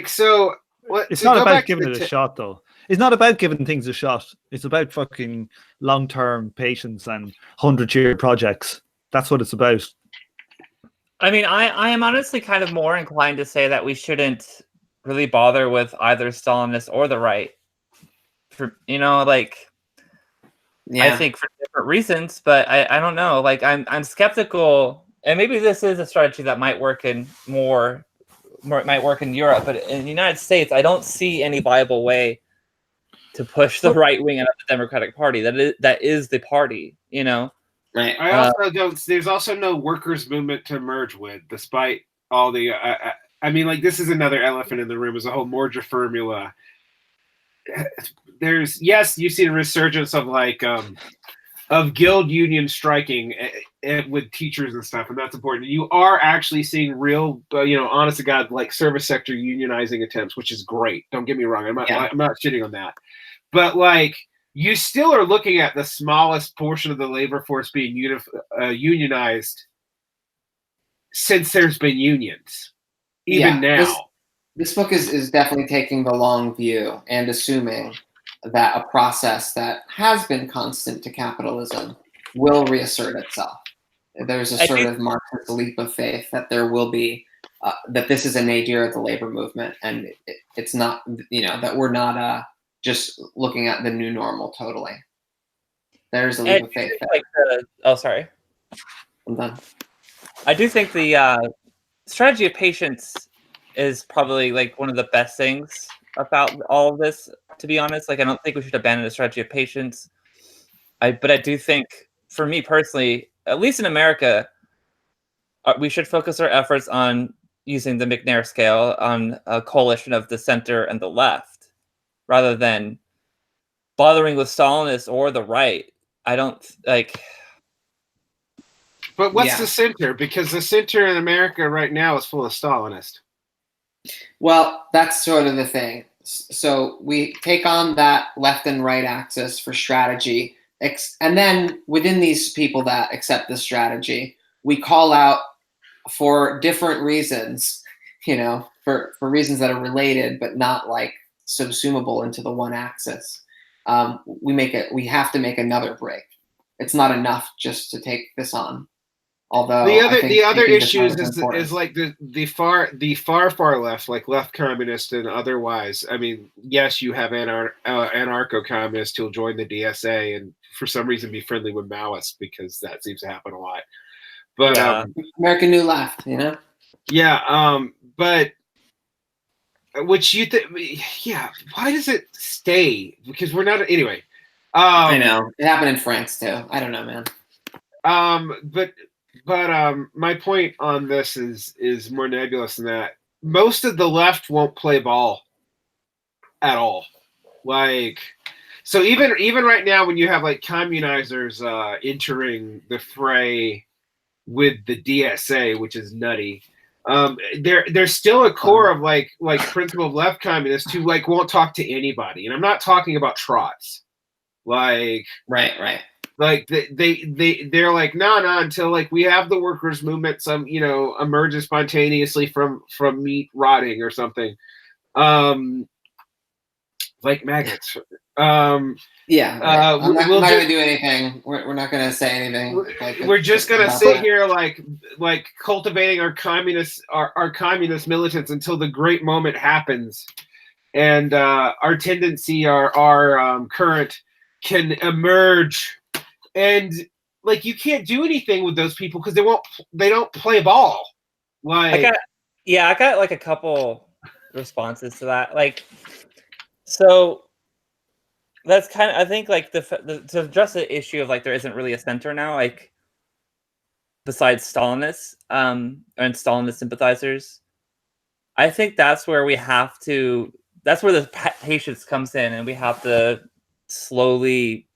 so what? It's not about giving it a shot, though. It's not about giving things a shot. It's about fucking long-term patience and 100-year projects. That's what it's about. I mean, I am honestly kind of more inclined to say that we shouldn't really bother with either Stalinist or the right. I think for different reasons, but I don't know. Like, I'm skeptical, and maybe this is a strategy that might work in might work in Europe, but in the United States, I don't see any viable way to push the right wing out of the Democratic Party. That is the party, Right. I also don't. There's also no workers' movement to merge with, despite all the. I mean, like, this is another elephant in the room. Is a whole merger formula. You see a resurgence of of guild union striking with teachers and stuff, and that's important. You are actually seeing real, honest to God, like service sector unionizing attempts, which is great. Don't get me wrong. I'm not shitting on that, but like, you still are looking at the smallest portion of the labor force being unionized since there's been unions, even now. This book is definitely taking the long view and assuming that a process that has been constant to capitalism will reassert itself. There's a sort of Marxist leap of faith that there will be, that this is a nadir of the labor movement, and it's not, that we're not just looking at the new normal totally. There's a leap of faith there. Sorry. I'm done. I do think the strategy of patience is probably like one of the best things about all of this, to be honest. Like, I don't think we should abandon the strategy of patience. But I do think, for me personally, at least in America, we should focus our efforts on using the McNair scale on a coalition of the center and the left, rather than bothering with Stalinists or the right. I don't like. But what's the center? Because the center in America right now is full of Stalinists. Well, that's sort of the thing. So we take on that left and right axis for strategy, and then within these people that accept this strategy, we call out for different reasons, for reasons that are related but not like subsumable into the one axis. We have to make another break. It's not enough just to take this on. Although the other issues is like the far left, like left communist and otherwise. I mean, yes, you have anarcho communists who'll join the DSA and for some reason be friendly with Maoists, because that seems to happen a lot. But American New Left, but which you think, why does it stay? Because we're not anyway. I know it happened in France too. I don't know, man. But my point on this is more nebulous than that. Most of the left won't play ball at all. Like, so even right now, when you have like communizers entering the fray with the DSA, which is nutty, there's still a core of like principled left communists who like won't talk to anybody, and I'm not talking about trots. Like, right. Like they're like, no, until like we have the workers' movement, some emerges spontaneously from meat rotting or something, like maggots. Yeah, right. I'm not we'll going to do anything. We're not going to say anything. We're just going to sit that. here like cultivating our communist militants until the great moment happens, and our tendency, our current can emerge. And like you can't do anything with those people because they don't play ball. Like I got like a couple responses to that. Like, so that's kind of, I think like to address the issue of like there isn't really a center now, like besides Stalinists and Stalinist sympathizers. I think that's where that's where the patience comes in, and we have to slowly,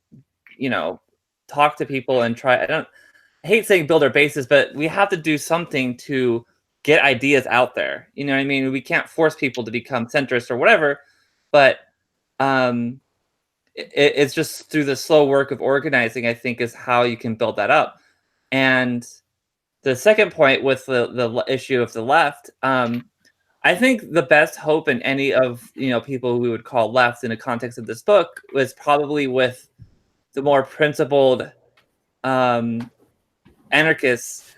talk to people and try. I hate saying build our bases, but we have to do something to get ideas out there. You know what I mean? We can't force people to become centrist or whatever, but it's just through the slow work of organizing, I think, is how you can build that up. And the second point with the issue of the left, I think the best hope in any of people we would call left in the context of this book was probably with the more principled anarchists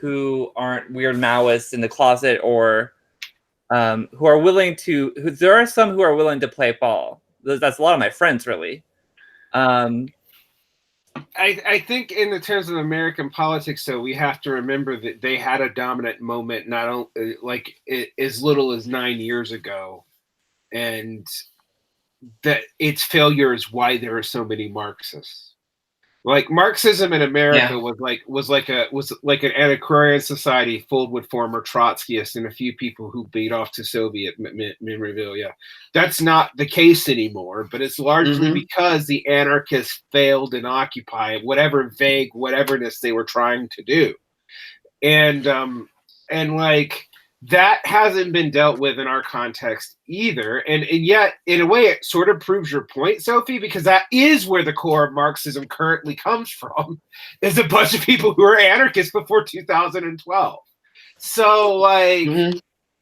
who aren't weird Maoists in the closet, or who are willing to. There are some who are willing to play ball. That's a lot of my friends, really. I think in the terms of American politics, though, we have to remember that they had a dominant moment, not only like as little as 9 years ago, and that its failure is why there are so many Marxists. Like Marxism in America was like an antiquarian society filled with former Trotskyists and a few people who beat off to Soviet memorabilia. That's not the case anymore, but it's largely because the anarchists failed in Occupy, whatever vague whateverness they were trying to do, and like that hasn't been dealt with in our context either. And yet, in a way, it sort of proves your point, Sophie, because that is where the core of Marxism currently comes from, is a bunch of people who were anarchists before 2012. So, like...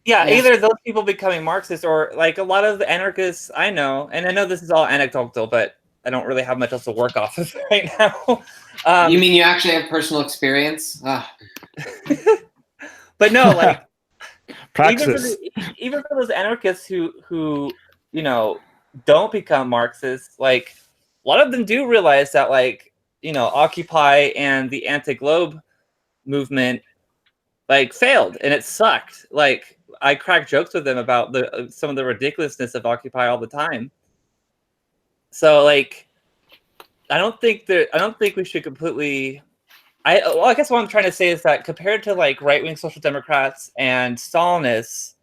either those people becoming Marxists, or like a lot of the anarchists I know, and I know this is all anecdotal, but I don't really have much else to work off of right now. You mean you actually have personal experience? But no, like... Praxis. Even for those anarchists who don't become Marxists, like a lot of them do realize that like Occupy and the anti-globe movement like failed and it sucked. Like I crack jokes with them about some of the ridiculousness of Occupy all the time. So like I don't think we should completely. I guess what I'm trying to say is that compared to like right-wing social democrats and Stalinists,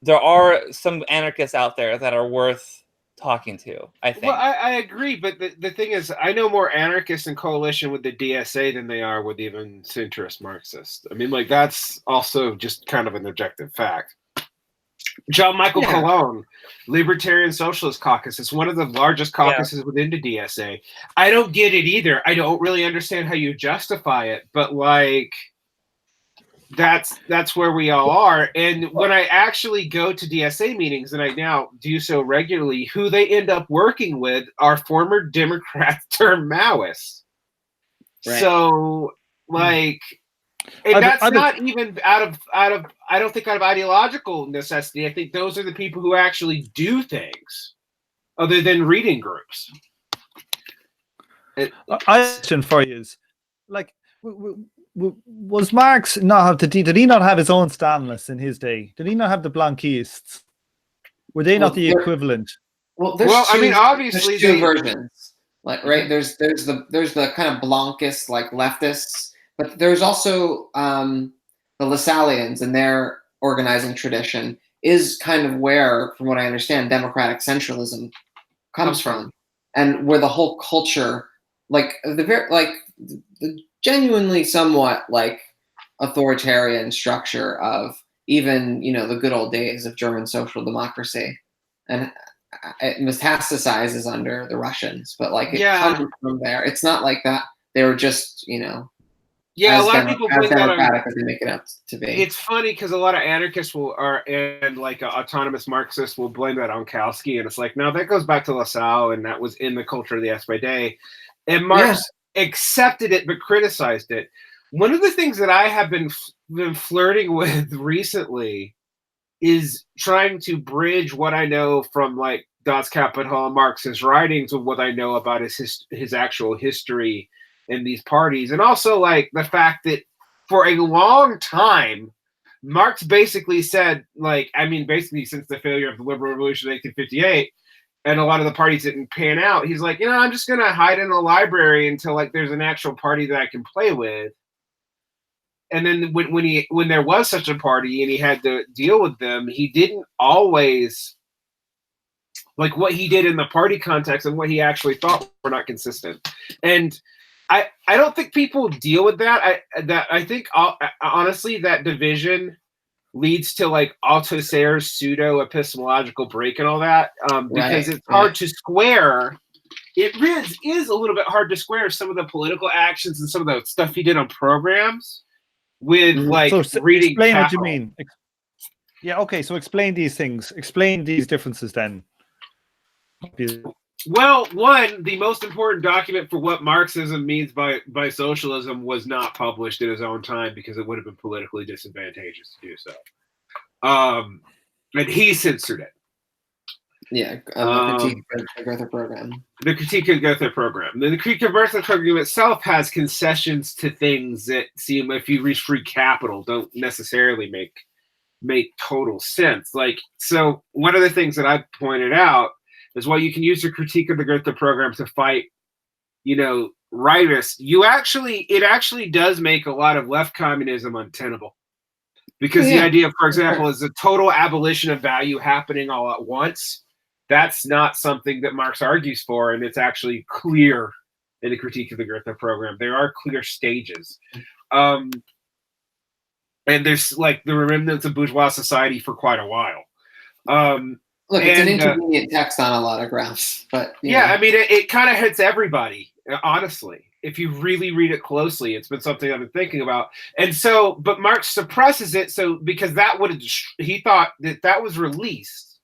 there are some anarchists out there that are worth talking to, I think. Well, I agree, but the thing is, I know more anarchists in coalition with the DSA than they are with even centrist Marxists. I mean, like, that's also just kind of an objective fact. John Michael Cologne, Libertarian Socialist Caucus, is one of the largest caucuses within the DSA. I don't get it either. I don't really understand how you justify it, but like that's where we all are. And when I actually go to DSA meetings, and I now do so regularly, who they end up working with are former Democrats turned Maoists. Right. So like, and that's not even out of I don't think out of ideological necessity. I think those are the people who actually do things other than reading groups. I question for you is, like, was Marx not have did he not have his own Stalinists in his day? Did he not have the Blanquists? Were they not the equivalent? Well, I mean, obviously there's two versions. Like, right, there's the kind of Blancist, like leftists, but there's also the Lassalleans, and their organizing tradition is kind of where, from what I understand, democratic centralism comes from, and where the whole culture, like the genuinely somewhat like authoritarian structure of even the good old days of German social democracy, and it metastasizes under the Russians, but like it Yeah. comes from there. It's not like that they were just, Yeah, a as lot of people as blame that on. democratic as they make it out to be. It's funny because a lot of anarchists and like autonomous Marxists will blame that on Kautsky, and it's like, no, that goes back to Lassalle, and that was in the culture of the SPD, and Marx accepted it but criticized it. One of the things that I have been flirting with recently is trying to bridge what I know from like Das Kapital and Marx's writings with what I know about his actual history in these parties, and also like the fact that for a long time, Marx basically said, like, I mean, basically since the failure of the liberal revolution in 1858, and a lot of the parties didn't pan out, he's like, I'm just gonna hide in the library until like there's an actual party that I can play with. And then when there was such a party and he had to deal with them, he didn't always, like, what he did in the party context and what he actually thought were not consistent. And I don't think people deal with that. I think honestly that division leads to like Althusser's pseudo epistemological break and all that, because it's hard to square. It is a little bit hard to square some of the political actions and some of the stuff he did on programs with like reading. Explain Capital. what you mean. Yeah, okay. So explain these things. Explain these differences then. Well, one, the most important document for what Marxism means by socialism was not published in his own time because it would have been politically disadvantageous to do so. And he censored it. Yeah, the Critique of the Goethe Program. The Critique of the Goethe Program. The Critique of the Goethe Program itself has concessions to things that seem, if you read free capital, don't necessarily make total sense. Like, so one of the things that I pointed out is while you can use the Critique of the Goethe Program to fight, rightists, it actually does make a lot of left communism untenable. Because the idea, for example, is the total abolition of value happening all at once. That's not something that Marx argues for, and it's actually clear in the Critique of the Goethe Program. There are clear stages. And there's like the remnants of bourgeois society for quite a while. Look, it's an intermediate text on a lot of grounds, but I mean, it kind of hits everybody, honestly. If you really read it closely, it's been something I've been thinking about. And so, but Marx suppresses it, because that would have, he thought that was released,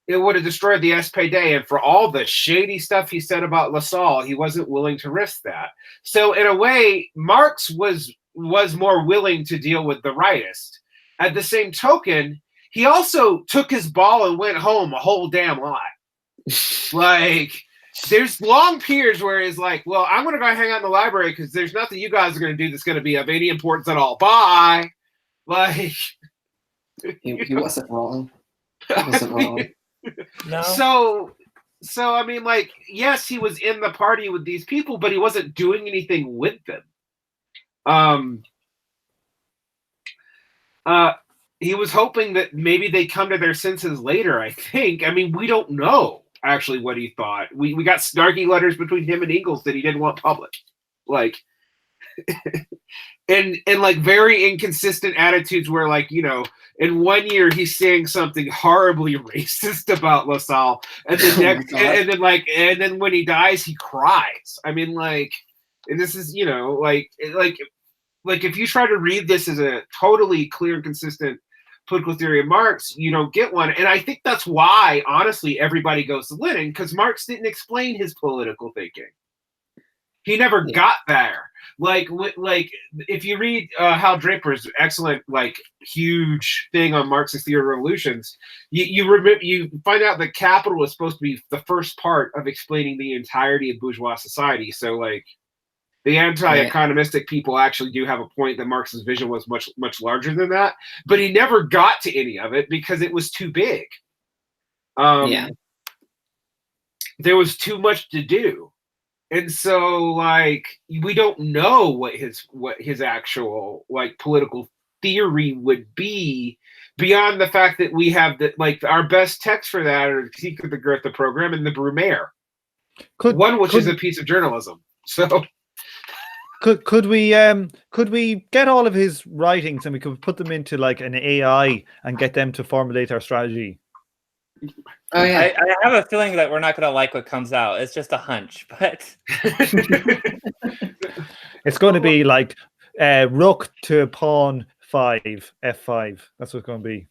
it would have destroyed the SPD, and for all the shady stuff he said about Lassalle, he wasn't willing to risk that. So in a way, Marx was more willing to deal with the rightist. At the same token, he also took his ball and went home a whole damn lot. Like, there's long periods where he's like, well, I'm going to go hang out in the library because there's nothing you guys are going to do that's going to be of any importance at all. Bye. Like, he wasn't wrong. He wasn't wrong. No. So I mean, like, yes, he was in the party with these people, but he wasn't doing anything with them. He was hoping that maybe they come to their senses later, I think. I mean, we don't know actually what he thought. We got snarky letters between him and Engels that he didn't want public. Like, and like very inconsistent attitudes where, like, in 1 year he's saying something horribly racist about Lassalle, and the next, and then when he dies, he cries. I mean, like, and this is, like if you try to read this as a totally clear and consistent political theory of Marx, you don't get one. And I think that's why, honestly, everybody goes to Lenin, because Marx didn't explain his political thinking. He never got there. Like if you read Hal Draper's excellent, like, huge thing on Marxist theory of revolutions, you find out that Capital was supposed to be the first part of explaining the entirety of bourgeois society. So, like, the anti-economistic people actually do have a point that Marx's vision was much, much larger than that, but he never got to any of it because it was too big. There was too much to do. And so, like, we don't know what his actual, like, political theory would be beyond the fact that we have our best text for that are the Critique of the Goethe Program and the Brumaire. Which is a piece of journalism. So could we get all of his writings and we could put them into like an AI and get them to formulate our strategy? Oh yeah. I have a feeling that we're not going to like what comes out. It's just a hunch, but It's going to be like rook to pawn 5, f5. That's what it's going to be.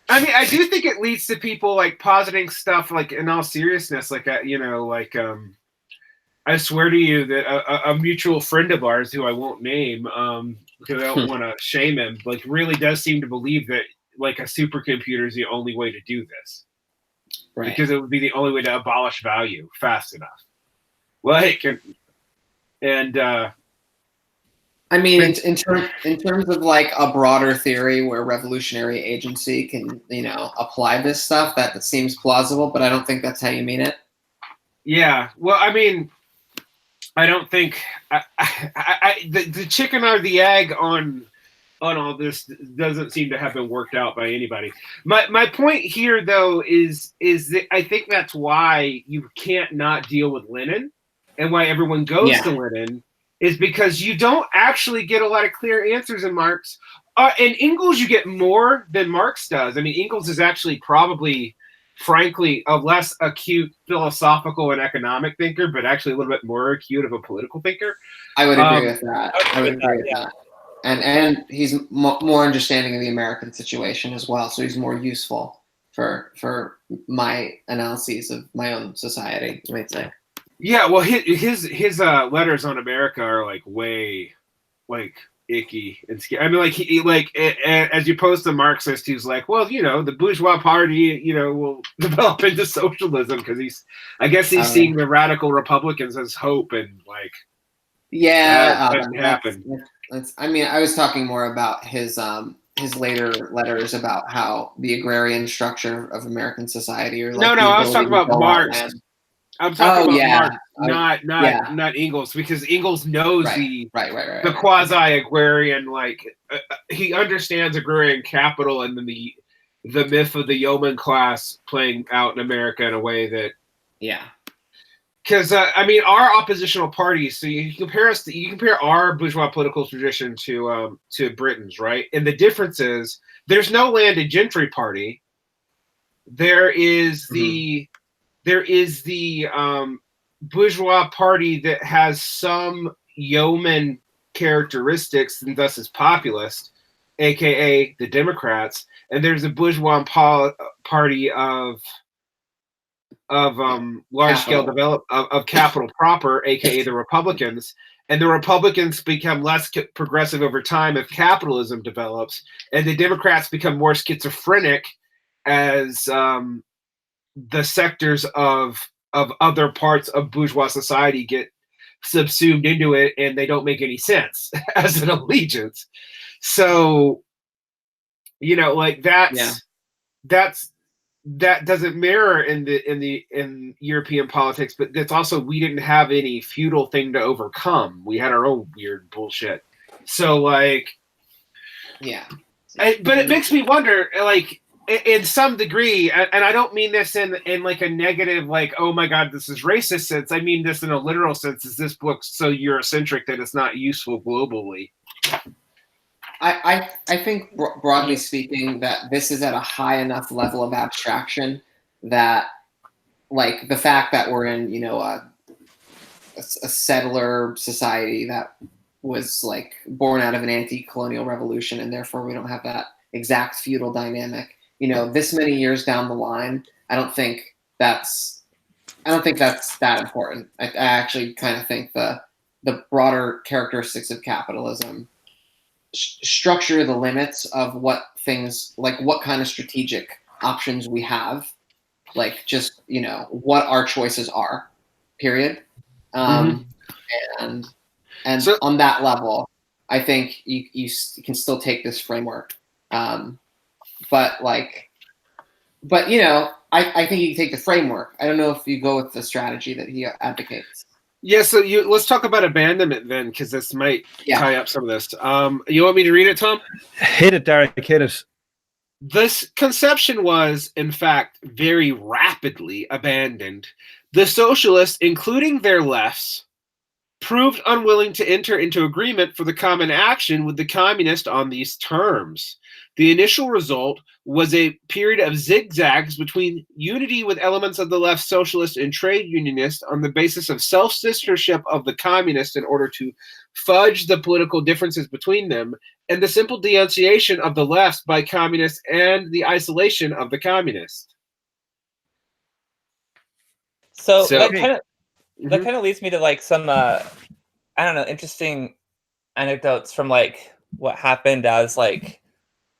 I mean, I do think it leads to people like positing stuff like in all seriousness, like I swear to you that a mutual friend of ours who I won't name, because I don't want to shame him, like really does seem to believe that like a supercomputer is the only way to do this, Right. because it would be the only way to abolish value fast enough. Like, and I mean, in terms of like a broader theory where revolutionary agency can, apply this stuff, that seems plausible, but I don't think that's how you mean it. Yeah. Well, I mean, I don't think the chicken or the egg on all this doesn't seem to have been worked out by anybody. My point here, though, is that I think that's why you can't not deal with Lenin, and why everyone goes to Lenin, is because you don't actually get a lot of clear answers in Marx. In Engels, you get more than Marx does. I mean, Engels is actually probably, frankly, a less acute philosophical and economic thinker, but actually a little bit more acute of a political thinker. I would agree with that. I would agree with that. And he's more understanding of the American situation as well, so he's more useful for my analyses of my own society, you might say. Yeah, well, his letters on America are like way, like icky and scary. I mean, like he as you post a Marxist who's like, well, the bourgeois party, will develop into socialism because I guess he's seeing the radical Republicans as hope, and like, that didn't happen. I mean, I was talking more about his later letters about how the agrarian structure of American society, or like I was talking about Marx. I'm talking about Marx, not Engels, because Engels knows the quasi-agrarian, like he understands agrarian capital, and then the myth of the yeoman class playing out in America in a way that because I mean, our oppositional parties. So you compare our bourgeois political tradition to Britain's, right? And the difference is there's no landed gentry party. There is the bourgeois party that has some yeoman characteristics and thus is populist, aka the Democrats, and there's a bourgeois party of large scale of capital proper, aka the Republicans, and the Republicans become less progressive over time if capitalism develops, and the Democrats become more schizophrenic as the sectors of other parts of bourgeois society get subsumed into it, and they don't make any sense as an allegiance. So, like that doesn't mirror in European politics, but that's also, we didn't have any feudal thing to overcome. We had our own weird bullshit. So like, but it makes me wonder, like, in some degree, and I don't mean this in like a negative, like, oh my God, this is racist sense. I mean this in a literal sense. Is this book so Eurocentric that it's not useful globally? I think broadly speaking that this is at a high enough level of abstraction that, like, the fact that we're in a settler society that was like born out of an anti-colonial revolution, and therefore we don't have that exact feudal dynamic. This many years down the line, I don't think that's that important. I actually kind of think the broader characteristics of capitalism structure the limits of what things, like what kind of strategic options we have, like just what our choices are, period. And so, on that level, I think you can still take this framework. But I think you can take the framework. I don't know if you go with the strategy that he advocates. Yeah, so let's talk about abandonment then, because this might tie up some of this. You want me to read it, Tom? Hit it, Derek. Hit it. This conception was, in fact, very rapidly abandoned. The socialists, including their lefts, proved unwilling to enter into agreement for the common action with the communists on these terms. The initial result was a period of zigzags between unity with elements of the left socialist and trade unionist on the basis of self-censorship of the communists in order to fudge the political differences between them, and the simple denunciation of the left by communists and the isolation of the communists. So So- that kind of that Mhm. kind of leads me to like some I don't know, interesting anecdotes from like what happened as like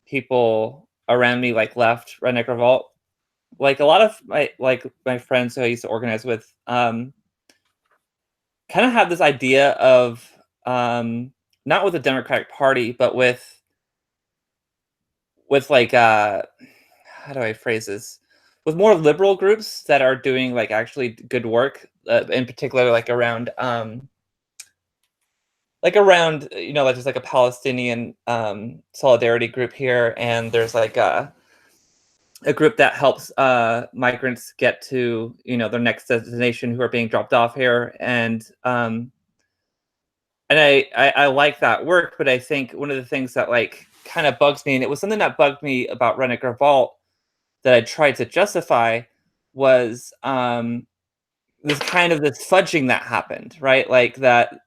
people around me like left Redneck Revolt. Like a lot of my friends who I used to organize with kind of have this idea of not with the Democratic Party, but with like how do I phrase this? With more liberal groups that are doing like actually good work, in particular like around you know, like there's like a Palestinian solidarity group here, and there's like a group that helps migrants get to, you know, their next destination who are being dropped off here, and I like that work, but I think one of the things that like kind of bugs me, and it was something that bugged me about Redneck Revolt that I tried to justify, was this kind of this fudging that happened, right? Like that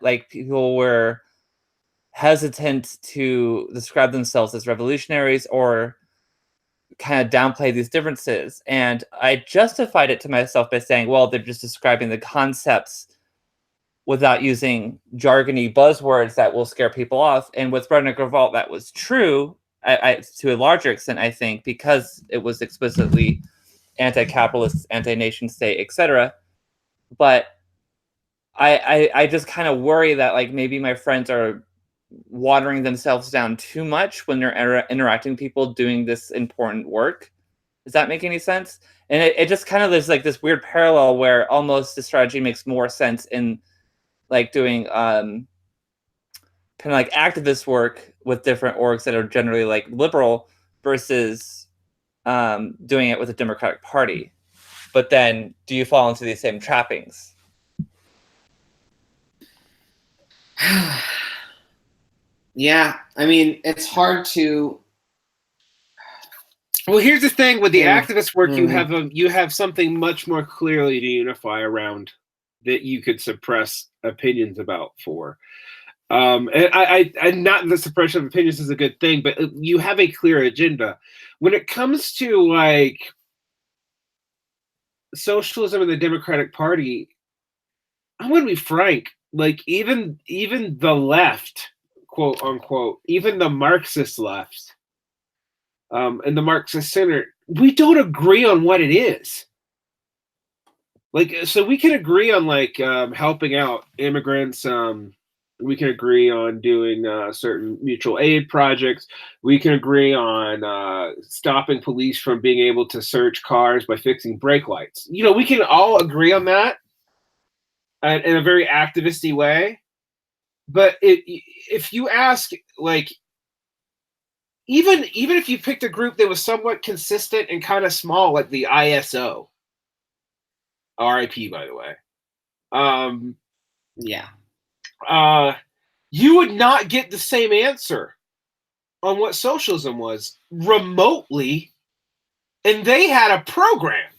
like people were hesitant to describe themselves as revolutionaries or kind of downplay these differences. And I justified it to myself by saying, well, they're just describing the concepts without using jargony buzzwords that will scare people off. And with Redneck Revolt, that was true to a larger extent, I think, because it was explicitly anti-capitalist, anti-nation state, etc. But I just kind of worry that like maybe my friends are watering themselves down too much when they're interacting with people doing this important work. Does that make any sense? And it just kind of there's like this weird parallel where almost the strategy makes more sense in like doing kind of like activist work with different orgs that are generally like liberal versus doing it with the Democratic Party. But then do you fall into these same trappings? Yeah, I mean, it's hard to. Well, here's the thing with the Yeah. activist work, Mhm. you have something much more clearly to unify around that you could suppress opinions about for. And I not the suppression of opinions is a good thing, but you have a clear agenda. When it comes to like socialism and the Democratic Party, I'm going to be frank. Like even the left, quote unquote, even the Marxist left, and the Marxist center, we don't agree on what it is. Like, so we can agree on like helping out immigrants. We can agree on doing certain mutual aid projects. We can agree on stopping police from being able to search cars by fixing brake lights. You know, we can all agree on that in a very activisty way. But if you ask, like, even if you picked a group that was somewhat consistent and kind of small, like the ISO, RIP, by the way, Yeah. you would not get the same answer on what socialism was remotely, and they had a program,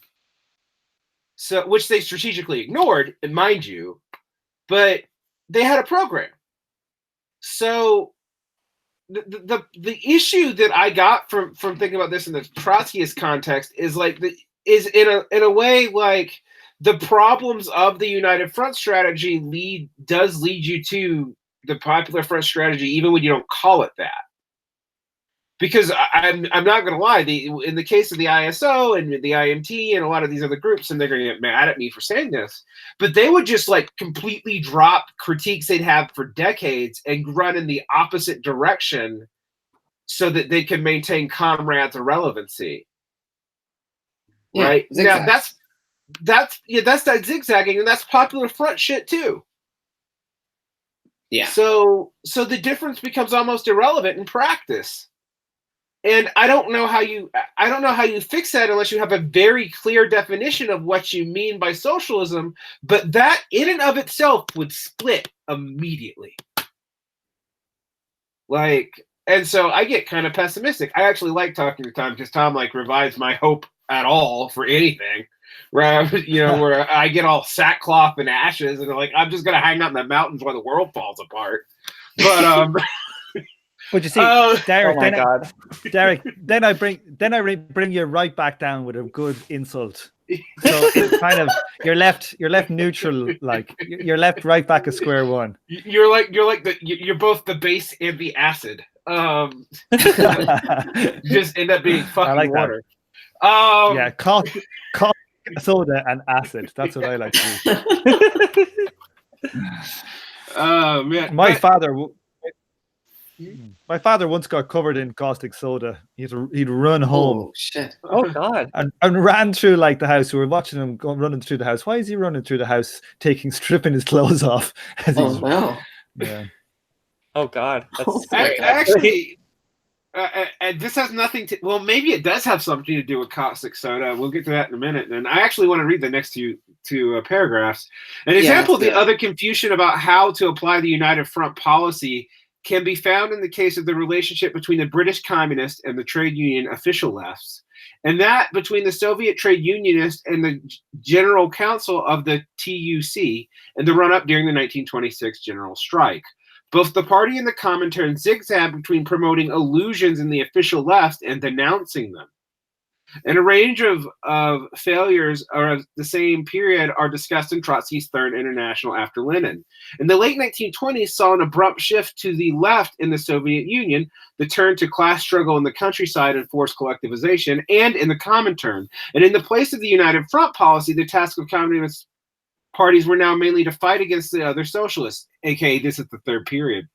so which they strategically ignored, and mind you, but they had a program. So the issue that I got from thinking about this in the Trotskyist context is like is in a way like the problems of the United Front strategy does lead you to the Popular Front strategy, even when you don't call it that. Because I'm not going to lie, in the case of the ISO and the IMT and a lot of these other groups, and they're going to get mad at me for saying this, but they would just like completely drop critiques they'd have for decades and run in the opposite direction so that they can maintain comrades' irrelevancy. Yeah, Right? zigzags. Now that's that zigzagging, and that's Popular Front shit too. Yeah. So the difference becomes almost irrelevant in practice. And I don't know how you fix that unless you have a very clear definition of what you mean by socialism, but that in and of itself would split immediately. Like, And so I get kind of pessimistic. I actually like talking to Tom because Tom like revives my hope at all for anything. Where where I get all sackcloth and ashes and like I'm just gonna hang out in the mountains while the world falls apart. But But you see, Derek, Oh my God. Derek, then I bring you right back down with a good insult. So it's kind of you're left neutral, like you're left right back at square one. you're both the base and the acid. Just end up being fucking like that. water. Yeah, caustic soda and acid. That's what I like to do. Oh man, My father once got covered in caustic soda. He'd run home Oh shit! Oh God. and ran through like the house. We were watching him running through the house. Why is he running through the house, stripping his clothes off? As Oh he's, no! yeah. Oh God. That's Oh, scary. actually, and this has nothing to. Well, maybe it does have something to do with caustic soda. We'll get to that in a minute. And I actually want to read the next two paragraphs. An example of the other confusion about how to apply the United Front policy can be found in the case of the relationship between the British Communist and the trade union official lefts, and that between the Soviet trade unionists and the General Council of the TUC in the run-up during the 1926 general strike. Both the party and the Comintern zigzag between promoting illusions in the official left and denouncing them. And a range of failures of the same period are discussed in Trotsky's Third International after Lenin. In the late 1920s saw an abrupt shift to the left in the Soviet Union, the turn to class struggle in the countryside and forced collectivization, and in the Comintern. And in the place of the United Front policy, the task of communist parties were now mainly to fight against the other socialists, aka this is the third period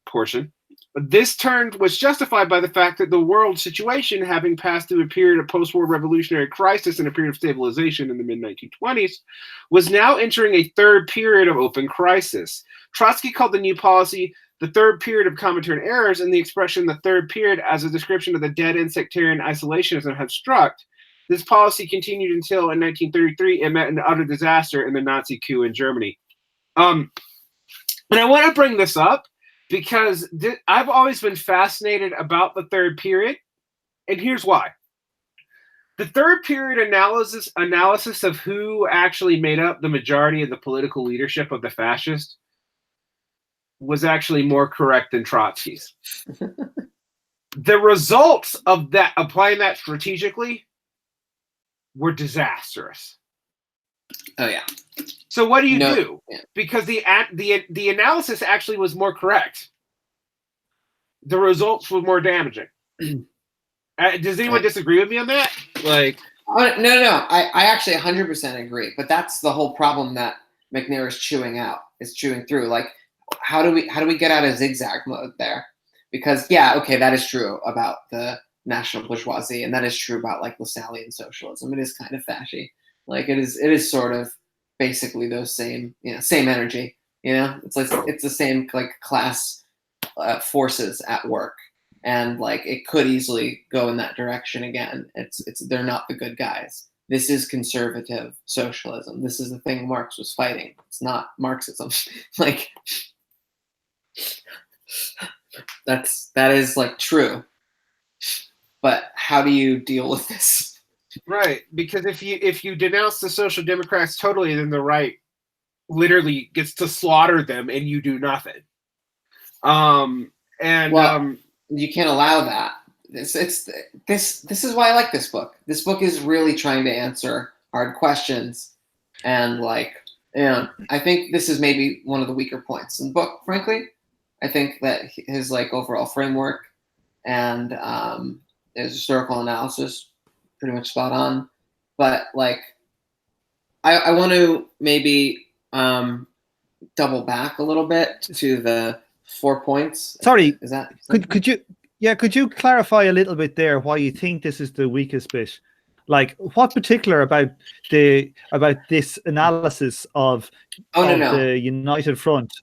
portion. This turn was justified by the fact that the world situation, having passed through a period of post-war revolutionary crisis and a period of stabilization in the mid-1920s, was now entering a third period of open crisis. Trotsky called the new policy the third period of Comintern errors, and the expression the third period as a description of the dead-end sectarian isolationism had struck. This policy continued until, in 1933, it met an utter disaster in the Nazi coup in Germany. And I want to bring this up because I've always been fascinated about the third period, and here's why. The third period analysis of who actually made up the majority of the political leadership of the fascists was actually more correct than Trotsky's. The results of that, applying that strategically, were disastrous. Oh yeah. So what do you do? Yeah. Because the analysis actually was more correct. The results were more damaging. Does anyone disagree with me on that? Like, no. I actually 100% agree. But that's the whole problem that McNair is chewing through. Like, how do we get out of zigzag mode there? Because that is true about the national bourgeoisie, and that is true about like Lassallean socialism. It is kind of fashy. Like it is sort of basically those same energy. It's like it's the same like class forces at work, and like it could easily go in that direction again. It's they're not the good guys. This is conservative socialism. This is the thing Marx was fighting. It's not Marxism. Like that is like true. But how do you deal with this? Right, because if you denounce the Social Democrats totally, then the right literally gets to slaughter them, and you do nothing. You can't allow that. This is why I like this book. This book is really trying to answer hard questions, and I think this is maybe one of the weaker points in the book. Frankly, I think that his like overall framework and his historical analysis pretty much spot on, but like I want to maybe double back a little bit to the 4 points. Sorry, is that could you clarify a little bit there why you think this is the weakest bit? Like what particular about this analysis of the United Front?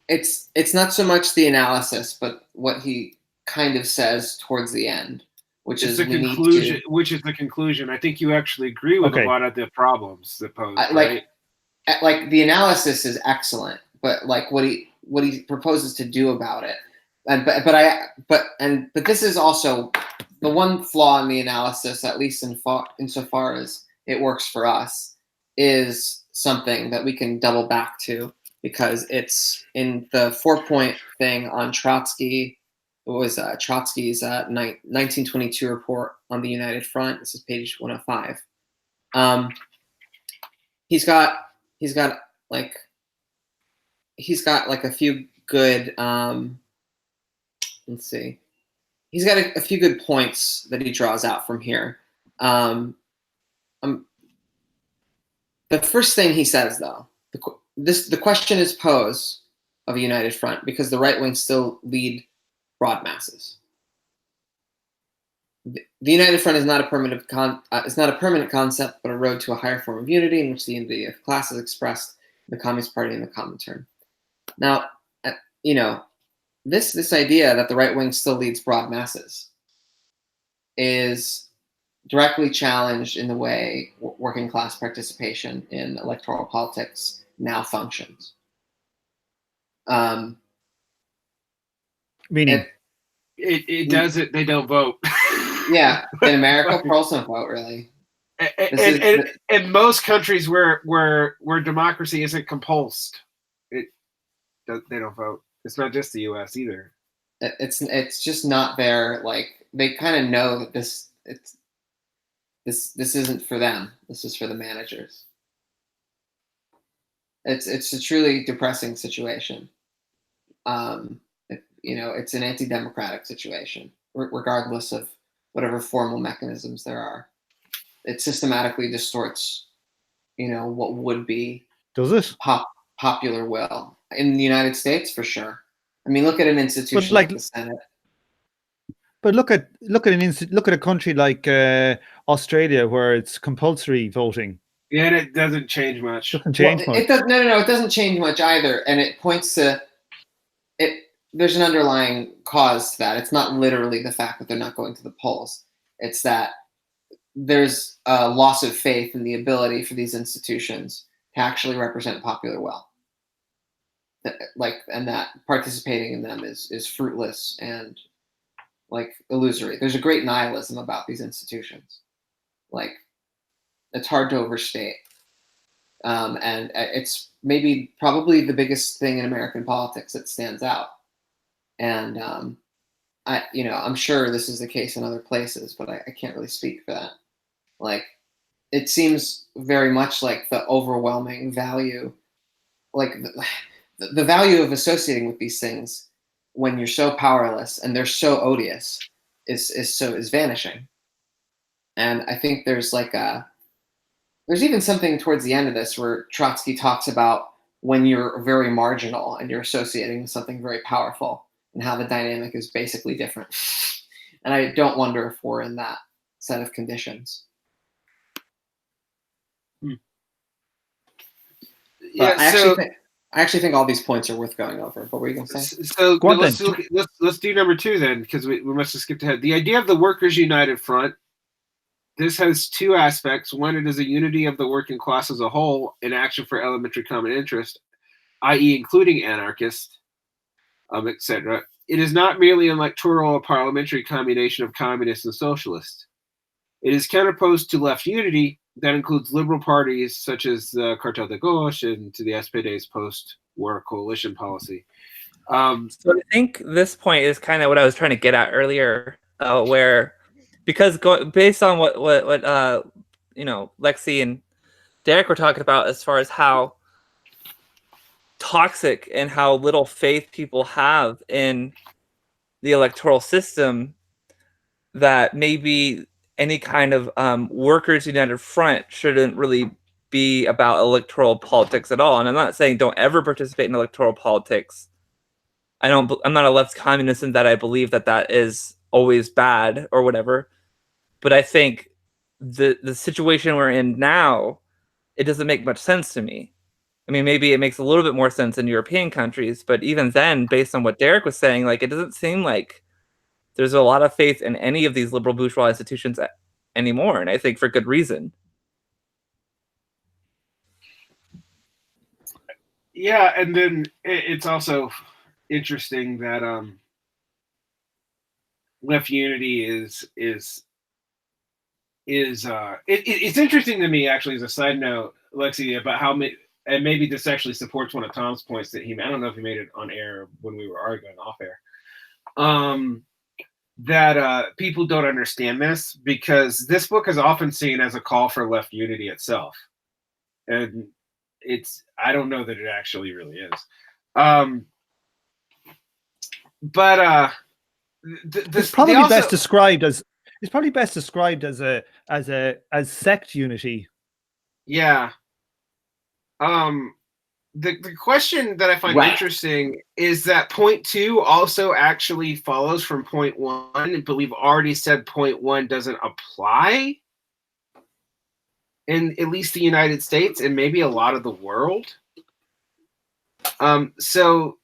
It's not so much the analysis, but what he kind of says towards the end, which is the conclusion. I think you actually agree with a lot of the problems that pose. Like the analysis is excellent, but like what he proposes to do about it, But this is also the one flaw in the analysis, at least insofar as it works for us, is something that we can double back to, because it's in the 4-point thing on Trotsky. What was Trotsky's 1922 report on the United Front? This is page 105. He's got like a few good. Let's see. He's got a few good points that he draws out from here. The first thing he says, though, the question is posed of a united front because the right wing still lead broad masses. The united front is not a permanent concept, but a road to a higher form of unity in which the unity of class is expressed in the Communist Party in the common term. Now, this idea that the right wing still leads broad masses is directly challenged in the way working class participation in electoral politics now functions. Meaning? It doesn't. They don't vote. Yeah, in America, pearls don't vote, really. And in most countries where democracy isn't compulsed, they don't vote. It's not just the U.S. either. It's just not there. Like, they kind of know that this isn't for them. This is for the managers. It's a truly depressing situation. It's an anti-democratic situation, regardless of whatever formal mechanisms there are. It systematically distorts, what would be popular will in the United States, for sure. I mean, look at an institution like the Senate. But look at a country like Australia, where it's compulsory voting. Yeah, and it doesn't change much. It doesn't change much either, and it points to it. There's an underlying cause to that. It's not literally the fact that they're not going to the polls. It's that there's a loss of faith in the ability for these institutions to actually represent popular will. And that participating in them is fruitless and illusory. There's a great nihilism about these institutions. It's hard to overstate. And it's probably the biggest thing in American politics that stands out. And I'm sure this is the case in other places, but I can't really speak for that. It seems very much like the overwhelming value, the value of associating with these things when you're so powerless and they're so odious is vanishing. And I think there's there's even something towards the end of this where Trotsky talks about when you're very marginal and you're associating with something very powerful and how the dynamic is basically different. And I don't wonder if we're in that set of conditions. Yeah, I actually think all these points are worth going over. What were you going to say? So let's do number 2 then, because we must have skipped ahead. The idea of the Workers' United Front. This has 2 aspects. One, it is a unity of the working class as a whole in action for elementary common interest, i.e., including anarchists, etc. It is not merely an electoral or parliamentary combination of communists and socialists. It is counterposed to left unity that includes liberal parties such as the Cartel de Gauche and to the SPD's post-war coalition policy. So I think this point is kind of what I was trying to get at earlier, where because based on what Lexi and Derek were talking about as far as how toxic and how little faith people have in the electoral system, that maybe any kind of Workers' United Front shouldn't really be about electoral politics at all. And I'm not saying don't ever participate in electoral politics. I'm not a left communist in that I believe that is always bad or whatever. But I think the situation we're in now, it doesn't make much sense to me. I mean, maybe it makes a little bit more sense in European countries, but even then, based on what Derek was saying, it doesn't seem like there's a lot of faith in any of these liberal bourgeois institutions anymore, and I think for good reason. Yeah, and then it's also interesting that left unity is it's interesting to me, actually, as a side note, Lexi, about how and maybe this actually supports one of Tom's points that I don't know if he made it on air when we were arguing off air, that people don't understand this, because this book is often seen as a call for left unity itself, and I don't know that it actually really is. But it's probably best described as as sect unity. Yeah. The question that I find interesting is that point 2 also actually follows from point 1, but we've already said point 1 doesn't apply in at least the United States and maybe a lot of the world. So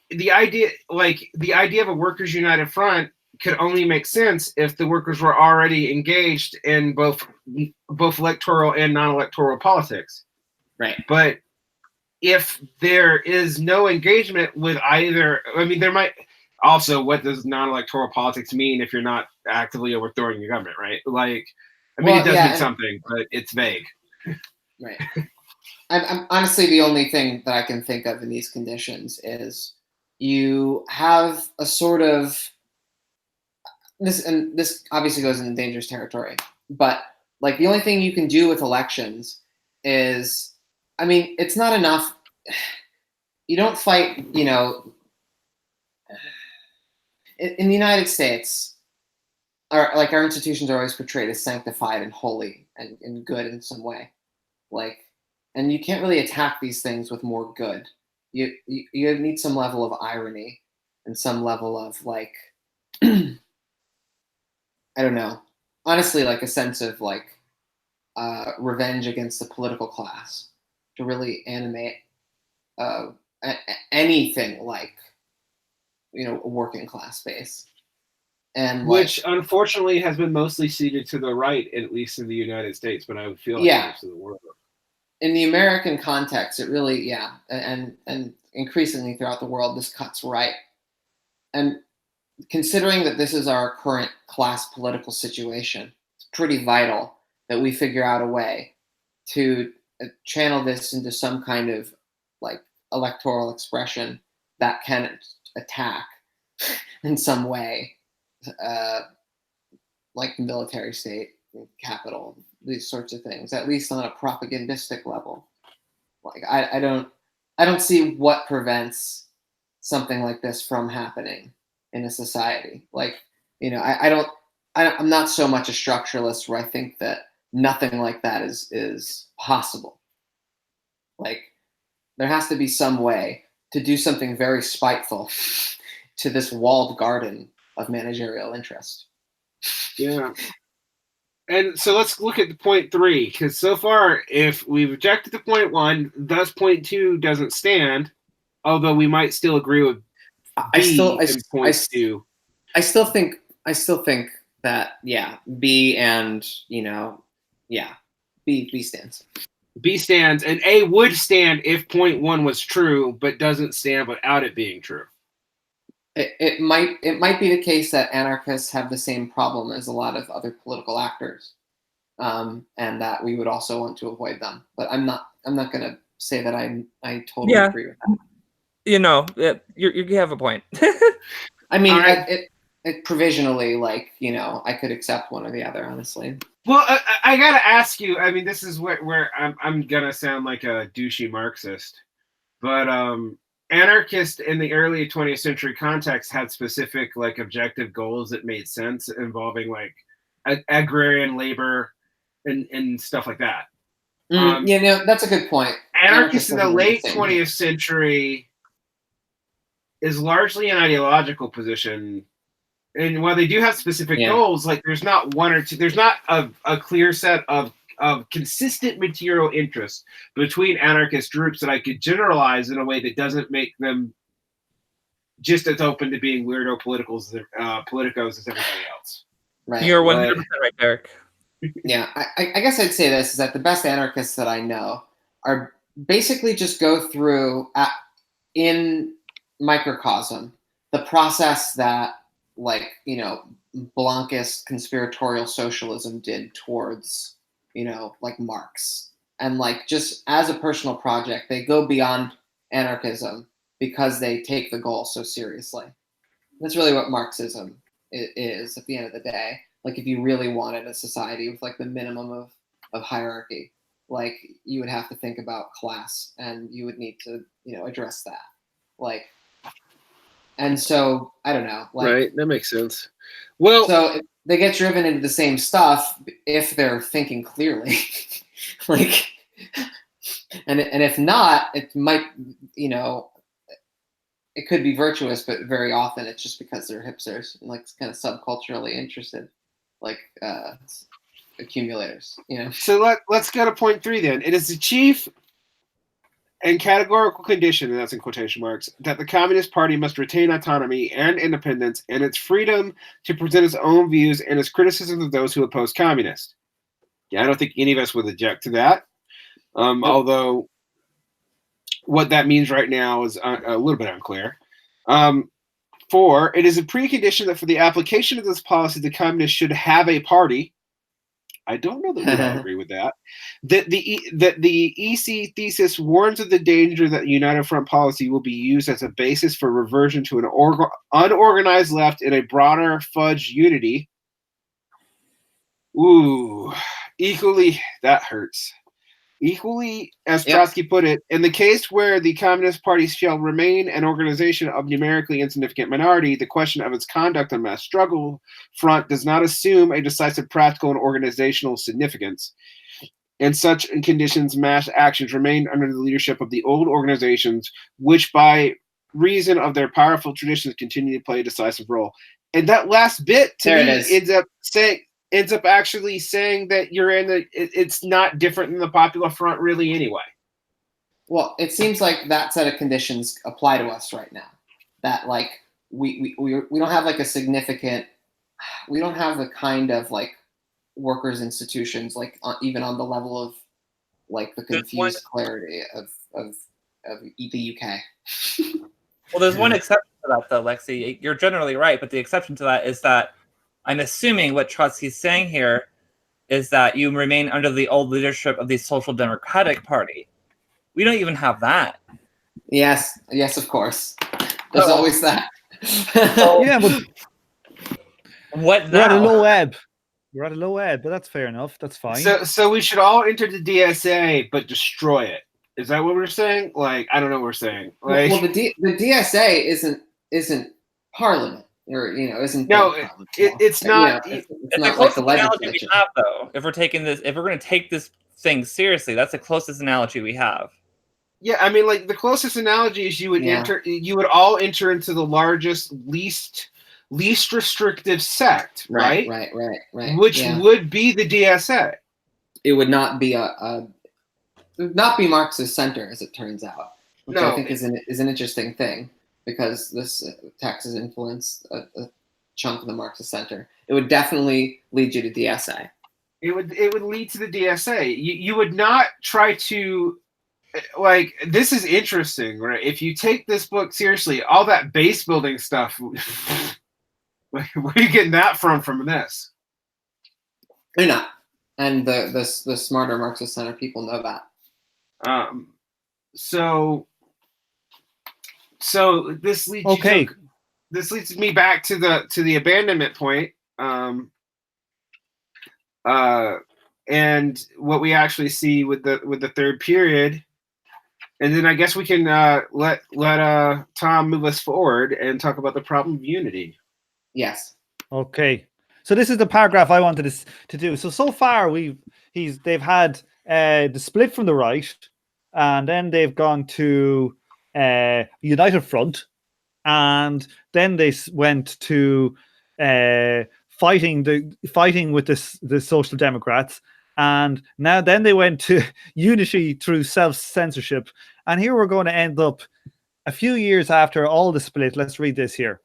the idea of a workers' united front could only make sense if the workers were already engaged in both electoral and non-electoral politics. Right. But if there is no engagement with either, there might also, what does non-electoral politics mean if you're not actively overthrowing your government, right? It does mean something, but it's vague. Right. I'm honestly, the only thing that I can think of in these conditions is you have a sort of this obviously goes into dangerous territory, but the only thing you can do with elections is, it's not enough. You don't fight, in the United States, our institutions are always portrayed as sanctified and holy and good in some way. And you can't really attack these things with more good. You need some level of irony and some level of I don't know, honestly, a sense of revenge against the political class to really animate anything a working class base. And which unfortunately has been mostly ceded to the right, at least in the United States, but I would feel most of the world. In the American context, it really, and increasingly throughout the world, this cuts right. And considering that this is our current class political situation, it's pretty vital that we figure out a way to channel this into some kind of electoral expression that can attack in some way, the military state, capital, these sorts of things, at least on a propagandistic level. I don't see what prevents something like this from happening in a society. I'm not so much a structuralist where I think that nothing like that is possible. There has to be some way to do something very spiteful to this walled garden of managerial interest. Yeah. And so let's look at the point 3, because so far, if we've rejected the point 1, thus point 2 doesn't stand, although we might still agree with point 2. I still think that, B and, B stands. B stands, and A would stand if point 1 was true, but doesn't stand without it being true. It might be the case that anarchists have the same problem as a lot of other political actors, and that we would also want to avoid them. But I'm not going to say that I totally agree with that. You have a point. It provisionally, I could accept one or the other, honestly. Well, I gotta ask you. This is where I'm gonna sound like a douchey Marxist, but anarchists in the early 20th century context had specific objective goals that made sense, involving agrarian labor and stuff like that. That's a good point. Anarchists in the late 20th century is largely an ideological position, and while they do have specific goals, there's not one or two. There's not a clear set of consistent material interests between anarchist groups that I could generalize in a way that doesn't make them just as open to being weirdo politicos as everybody else. Right. You're 100% right, Derek. Yeah, I guess I'd say this, is that the best anarchists that I know are basically just go through in microcosm the process that like, you know, Blancist conspiratorial socialism did towards, you know, like Marx. And like just as a personal project, they go beyond anarchism because they take the goal so seriously. That's really what Marxism is at the end of the day. Like if you really wanted a society with like the minimum of hierarchy, like you would have to think about class and you would need to, you know, address that. Like, and so I don't know. Like, right, that makes sense. Well, so they get driven into the same stuff if they're thinking clearly. Like, and if not, it might, you know, it could be virtuous, but very often it's just because they're hipsters and like kind of subculturally interested, like accumulators, you know. so let's go to point 3 then. It is the chief and categorical condition, and that's in quotation marks, that the Communist Party must retain autonomy and independence and its freedom to present its own views and its criticism of those who oppose communists. Yeah, I don't think any of us would object to that. Although what that means right now is a little bit unclear. 4, it is a precondition that for the application of this policy, the communists should have a party. I don't know that we all agree with that. That the EC thesis warns of the danger that the United Front policy will be used as a basis for reversion to an unorganized left in a broader fudge unity. Ooh, equally, that hurts. Equally, as Trotsky put it, in the case where the Communist Party shall remain an organization of numerically insignificant minority, the question of its conduct on mass struggle front does not assume a decisive practical and organizational significance. In such conditions, mass actions remain under the leadership of the old organizations, which by reason of their powerful traditions continue to play a decisive role. And that last bit to me ends up actually saying that you're in it's not different than the Popular Front really anyway. Well, it seems like that set of conditions apply to us right now. That like we don't have like a significant, we don't have the kind of like workers institutions like even on the level of like the confused clarity of the UK. Well, there's one exception to that though, Lexi. You're generally right, but the exception to that is that I'm assuming what Trotsky's saying here is that you remain under the old leadership of the Social Democratic Party. We don't even have that. Yes, of course. There's always that. Yeah, but what we're at a now? low ebb. We're at a low ebb, but that's fair enough. That's fine. So we should all enter the DSA, but destroy it. Is that what we're saying? Like, I don't know what we're saying. Like, well, the DSA isn't Parliament. Or isn't it's not. It's not like the legislature. We have, though. If we're going to take this thing seriously, that's the closest analogy we have. Yeah, I mean, like the closest analogy is you would all enter into the largest, least restrictive sect, right? Right. Which would be the DSA. It would not be not be Marxist center, as it turns out, which I think is an interesting thing. Because this taxes influence a chunk of the Marxist center, it would definitely lead you to DSA. It would lead to the DSA. You would not try to, like, this is interesting, right? If you take this book seriously, all that base building stuff, where are you getting that from this? You're not, and the smarter Marxist center people know that. So this leads this leads me back to the abandonment point, and what we actually see with the third period, and then I guess we can let Tom move us forward and talk about the problem of unity. Yes. Okay. So this is the paragraph I wanted to do. So far they've had the split from the right, and then they've gone to United Front, and then they went to fighting with the Social Democrats, and now then they went to unity through self-censorship, and here we're going to end up a few years after all the split. Let's read this here.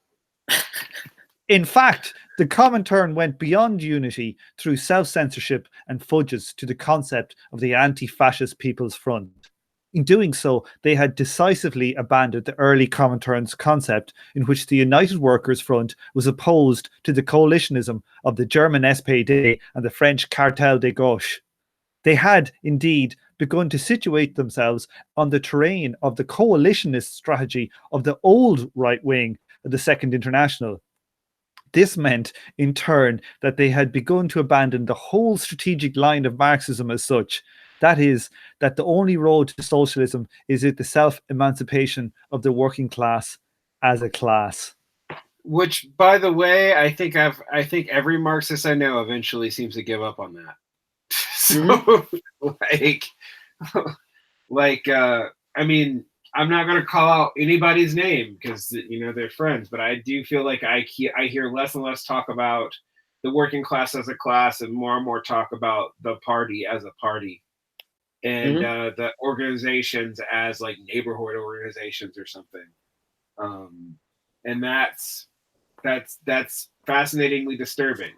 In fact, the Comintern went beyond unity through self-censorship and fudges to the concept of the anti-fascist People's Front. In doing so, they had decisively abandoned the early Comintern's concept, in which the United Workers' Front was opposed to the coalitionism of the German SPD and the French Cartel de Gauche. They had, indeed, begun to situate themselves on the terrain of the coalitionist strategy of the old right wing of the Second International. This meant, in turn, that they had begun to abandon the whole strategic line of Marxism as such. That is, that the only road to socialism is the self-emancipation of the working class as a class. Which, by the way, I think every Marxist I know eventually seems to give up on that. So, I mean, I'm not going to call out anybody's name because they're friends, but I do feel like I hear less and less talk about the working class as a class, and more talk about the party as a party, and the organizations as like neighborhood organizations or something. And that's fascinatingly disturbing.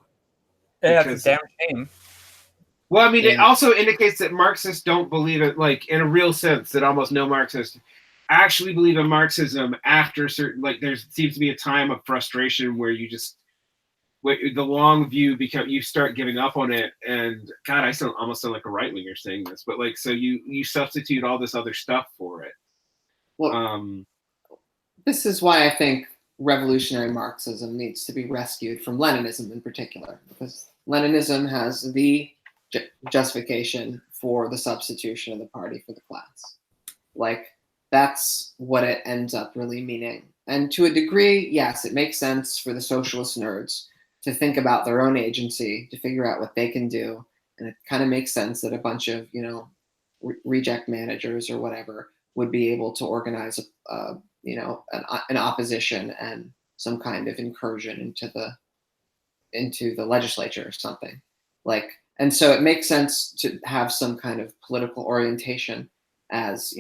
Yeah, it's a damn shame. Well, I mean, it also indicates that Marxists don't believe it, like, in a real sense, that almost no Marxists actually believe in Marxism after certain, like, there seems to be a time of frustration where you just, the long view you start giving up on it. And God, I almost sound like a right winger saying this, but like, so you substitute all this other stuff for it. Well, this is why I think revolutionary Marxism needs to be rescued from Leninism in particular, because Leninism has the justification for the substitution of the party for the class. Like, that's what it ends up really meaning. And to a degree, yes, it makes sense for the socialist nerds to think about their own agency, to figure out what they can do. And it kind of makes sense that a bunch of, reject managers or whatever would be able to organize an opposition and some kind of incursion into the legislature or something. And so it makes sense to have some kind of political orientation as,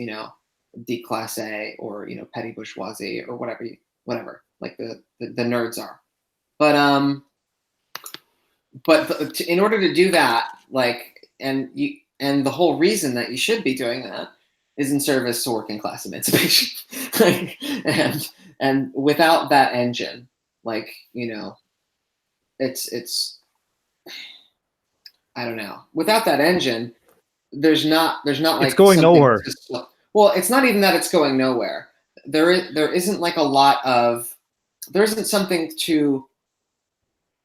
declasse or, petty bourgeoisie or whatever, like the nerds are. But in order to do that, and the whole reason that you should be doing that is in service to working class emancipation. and without that engine, it's I don't know. Without that engine, there's not like it's going nowhere. Well, it's not even that it's going nowhere. There isn't like a lot of, there isn't something to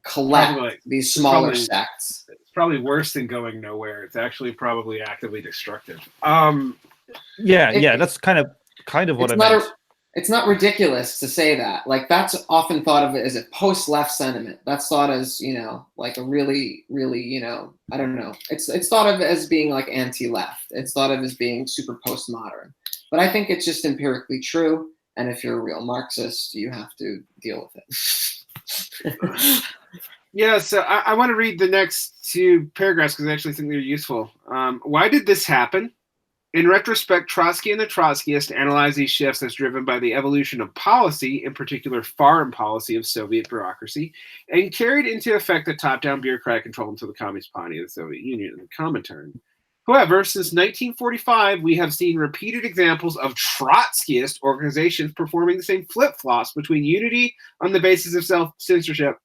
collect these smaller sects. It's probably worse than going nowhere. It's actually probably actively destructive. That's kind of what I meant. It's not ridiculous to say that. Like, that's often thought of as a post-left sentiment. That's thought as, like a really, really, I don't know. It's thought of as being like anti-left. It's thought of as being super postmodern. But I think it's just empirically true. And if you're a real Marxist, you have to deal with it. Yeah, so I want to read the next two paragraphs because I actually think they're useful. Why did this happen? In retrospect, Trotsky and the Trotskyists analyze these shifts as driven by the evolution of policy, in particular foreign policy of Soviet bureaucracy, and carried into effect the top-down bureaucratic control until the Communist Party of the Soviet Union and the Comintern. However, since 1945, we have seen repeated examples of Trotskyist organizations performing the same flip-flops between unity on the basis of self-censorship,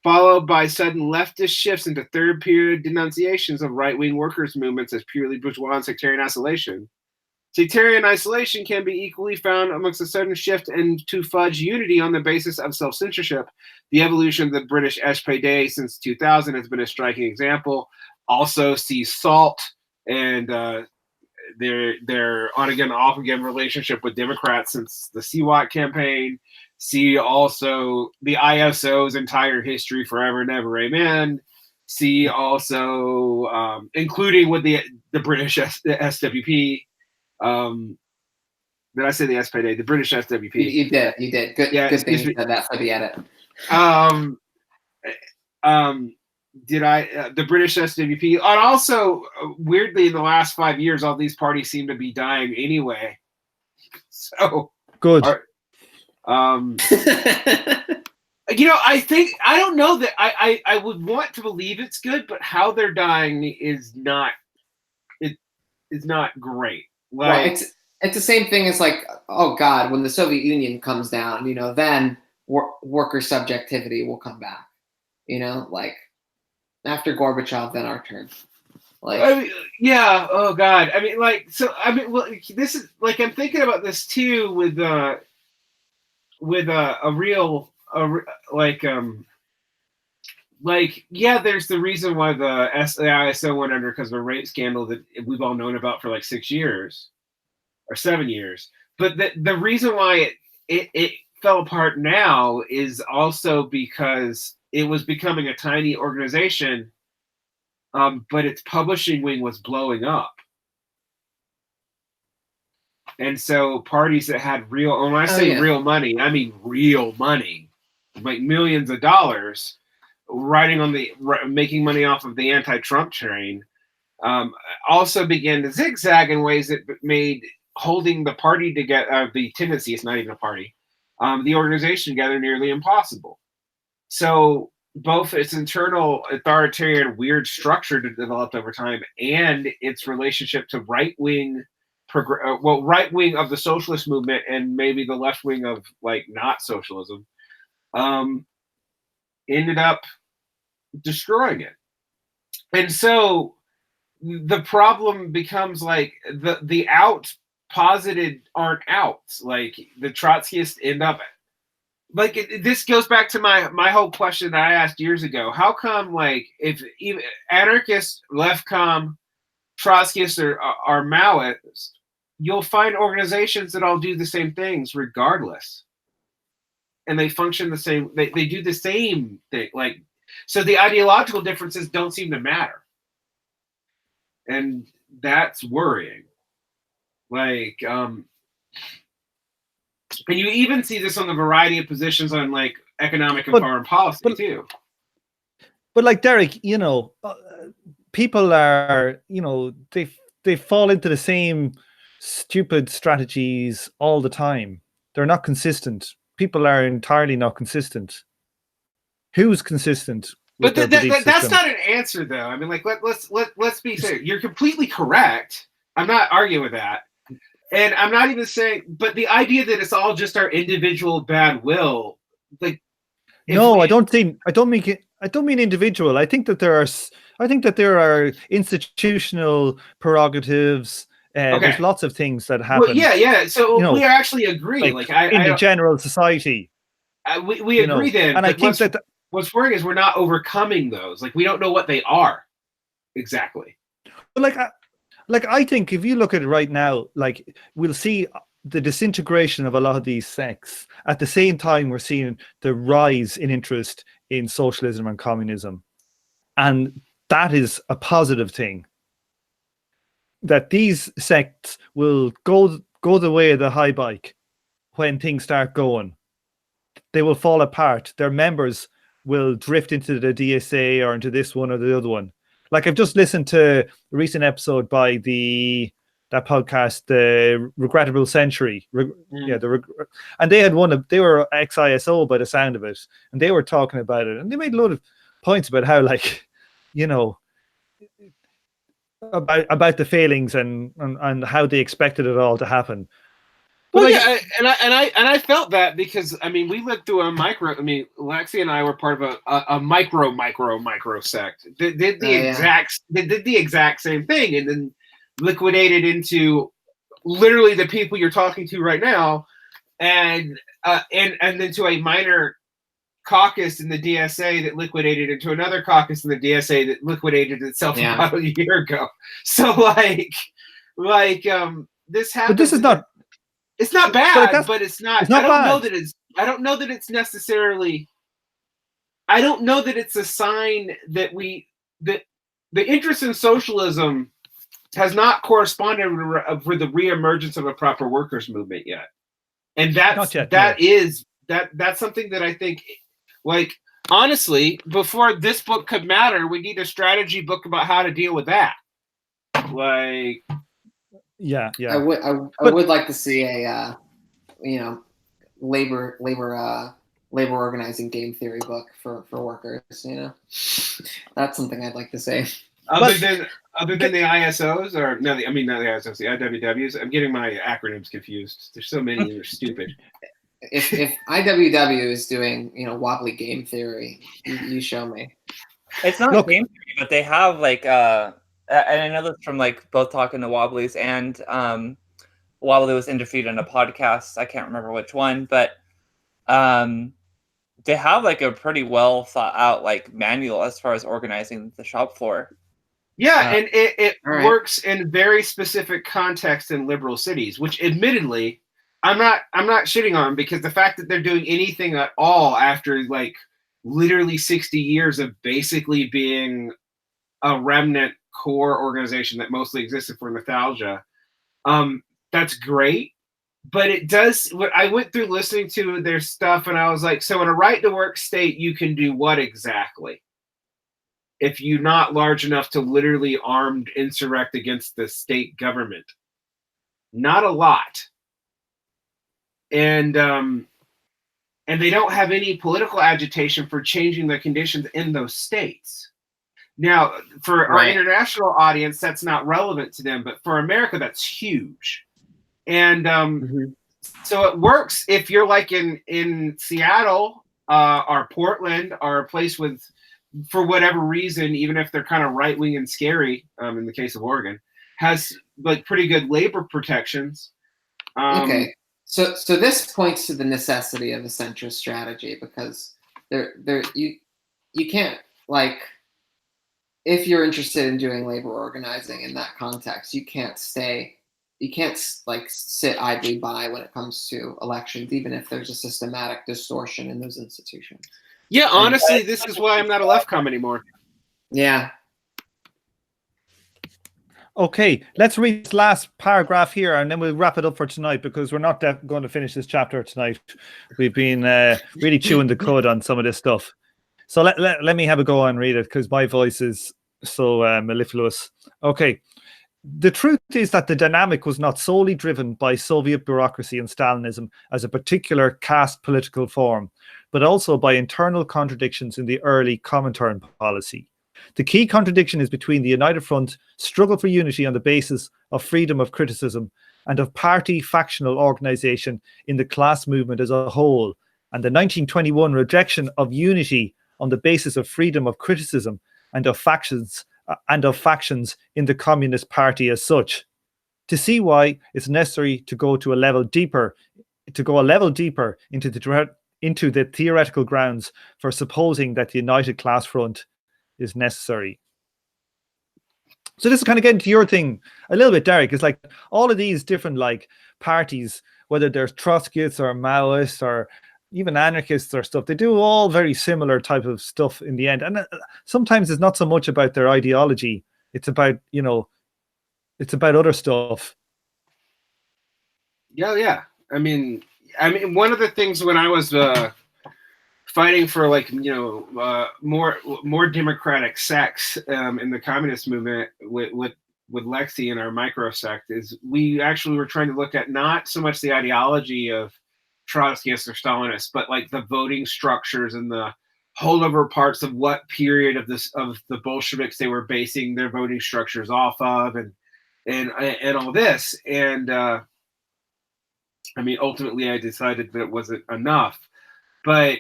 followed by sudden leftist shifts into third-period denunciations of right-wing workers' movements as purely bourgeois and sectarian isolation. Sectarian isolation can be equally found amongst a sudden shift into fudge unity on the basis of self-censorship. The evolution of the British SPD since 2000 has been a striking example. Also, see SALT and their on-again, off-again relationship with Democrats since the CWAT campaign. See also the ISO's entire history, forever and ever, amen. See also, including with the British SWP. Did I say the SPD? The British SWP. You did. Good. Yeah, good thing you said that for the edit. Did I? The British SWP, and also weirdly, in the last 5 years, all these parties seem to be dying anyway. So good. I think, I don't know that I would want to believe it's good, but how they're dying is not great. Like, well, it's the same thing as like, oh God, when the Soviet Union comes down, then worker subjectivity will come back. Like after Gorbachev, then our turn. Like, I mean, yeah. Oh God. I mean, like, so I mean, well, this is like I'm thinking about this too with a real like, yeah, there's the reason why the ISO went under because of a rape scandal that we've all known about for like 6 years or 7 years. But the reason why it fell apart now is also because it was becoming a tiny organization, but its publishing wing was blowing up. And so parties that had real, when I say real money, I mean real money, like millions of dollars, making money off of the anti-Trump train, also began to zigzag in ways that made holding the party together, the tendency, it's not even a party, the organization together nearly impossible. So both its internal authoritarian weird structure developed over time and its relationship to right wing of the socialist movement and maybe the left wing of like not socialism, ended up destroying it. And so the problem becomes like the out posited aren't outs. Like the Trotskyists end up like this goes back to my whole question that I asked years ago. How come like if even anarchists, leftcom, Trotskyists are Maoists, you'll find organizations that all do the same things regardless. And they function the same, they do the same thing. Like, so the ideological differences don't seem to matter. And that's worrying. Like, and you even see this on the variety of positions on like economic and foreign policy too. But like Derek, people are, they fall into the same stupid strategies all the time. They're not consistent. People are entirely not consistent. Who's consistent? But that's not an answer, though. I mean, like let's be fair. You're completely correct. I'm not arguing with that, and I'm not even saying. But the idea that it's all just our individual bad will, like, no, I don't mean individual. I think that there are institutional prerogatives. There's lots of things that happen. Well, yeah. So we actually agree. Like in the general society, we agree then. And I think that what's worrying is we're not overcoming those. Like we don't know what they are exactly. But like I think if you look at it right now, like we'll see the disintegration of a lot of these sects. At the same time, we're seeing the rise in interest in socialism and communism. And that is a positive thing. That these sects will go the way of the high bike when things start going. They will fall apart. Their members will drift into the DSA or into this one or the other one. Like I've just listened to a recent episode by that podcast, The Regrettable Century. And they were ex-ISO by the sound of it, and they were talking about it, and they made a lot of points about how, like, about the failings and how they expected it all to happen. But I felt that because I mean we lived through a micro. I mean Lexi and I were part of a micro sect. They did the exact same thing, and then liquidated into literally the people you're talking to right now, and then to a minor caucus in the DSA that liquidated into another caucus in the DSA that liquidated itself about a year ago. So like this happened. But this is not. It's not bad, but it's not. It's not I don't know that it's necessarily. I don't know that it's a sign that that the interest in socialism has not corresponded with the reemergence of a proper workers' movement yet, and that's something that I think, like honestly, before this book could matter, we need a strategy book about how to deal with that. Like. Yeah. I would like to see a, labor organizing game theory book for workers. That's something I'd like to say. Other than the ISOs, or no, I mean not the ISOs, the IWWs. I'm getting my acronyms confused. There's so many and they're stupid. If IWW is doing wobbly game theory, you show me. It's not game theory, but they have like and I know this from like both talking to Wobblies and Wobbly was interviewed in a podcast. I can't remember which one, but they have like a pretty well thought out like manual as far as organizing the shop floor. Yeah, and it right. works in very specific contexts in liberal cities, which admittedly I'm not shitting on, because the fact that they're doing anything at all after like literally 60 years of basically being a remnant core organization that mostly existed for nostalgia, that's great. But it does. I went through listening to their stuff, and I was like, so in a right to work state, you can do what exactly? If you're not large enough to literally armed insurrect against the state government? Not a lot. And they don't have any political agitation for changing the conditions in those states. Now, for our international audience, that's not relevant to them, but for America, that's huge. And so it works if you're like in Seattle or Portland or a place with, for whatever reason, even if they're kind of right-wing and scary, in the case of Oregon, has like pretty good labor protections. Okay, so this points to the necessity of a centrist strategy, because you can't, like, if you're interested in doing labor organizing in that context, you can't like sit idly by when it comes to elections, even if there's a systematic distortion in those institutions. Yeah, honestly, this is why I'm not a leftcom anymore. Yeah. Okay, let's read this last paragraph here, and then we'll wrap it up for tonight, because we're not going to finish this chapter tonight. We've been really chewing the cud on some of this stuff. So let me have a go and read it, because my voice is so mellifluous. Okay. The truth is that the dynamic was not solely driven by Soviet bureaucracy and Stalinism as a particular caste political form, but also by internal contradictions in the early Comintern policy. The key contradiction is between the United Front struggle for unity on the basis of freedom of criticism and of party factional organization in the class movement as a whole, and the 1921 rejection of unity on the basis of freedom of criticism and of factions in the Communist Party as such. To see why, it's necessary to go a level deeper into the theoretical grounds for supposing that the United Class Front is necessary. So this is kind of getting to your thing a little bit, Derek. It's like all of these different like parties, whether they're Trotskyists or Maoists or even anarchists or stuff, they do all very similar type of stuff in the end. And sometimes it's not so much about their ideology. It's about, it's about other stuff. Yeah. I mean, one of the things when I was fighting for like, more democratic sex in the communist movement with Lexi and our microsect is we actually were trying to look at not so much the ideology of Trotskyists or Stalinists, but like the voting structures and the holdover parts of what period of the Bolsheviks they were basing their voting structures off of, and all this. And I mean, ultimately, I decided that it wasn't enough, but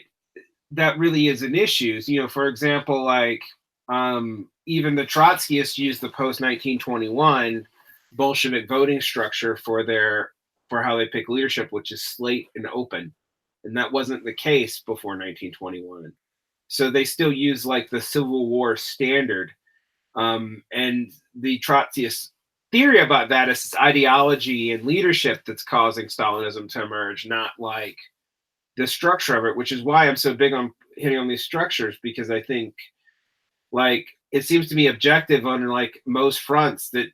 that really is an issue. For example, like even the Trotskyists used the post-1921 Bolshevik voting structure for how they pick leadership, which is slate and open. And that wasn't the case before 1921. So they still use like the Civil War standard. And the Trotskyist theory about that is it's ideology and leadership that's causing Stalinism to emerge, not like the structure of it, which is why I'm so big on hitting on these structures, because I think like it seems to be objective on like most fronts that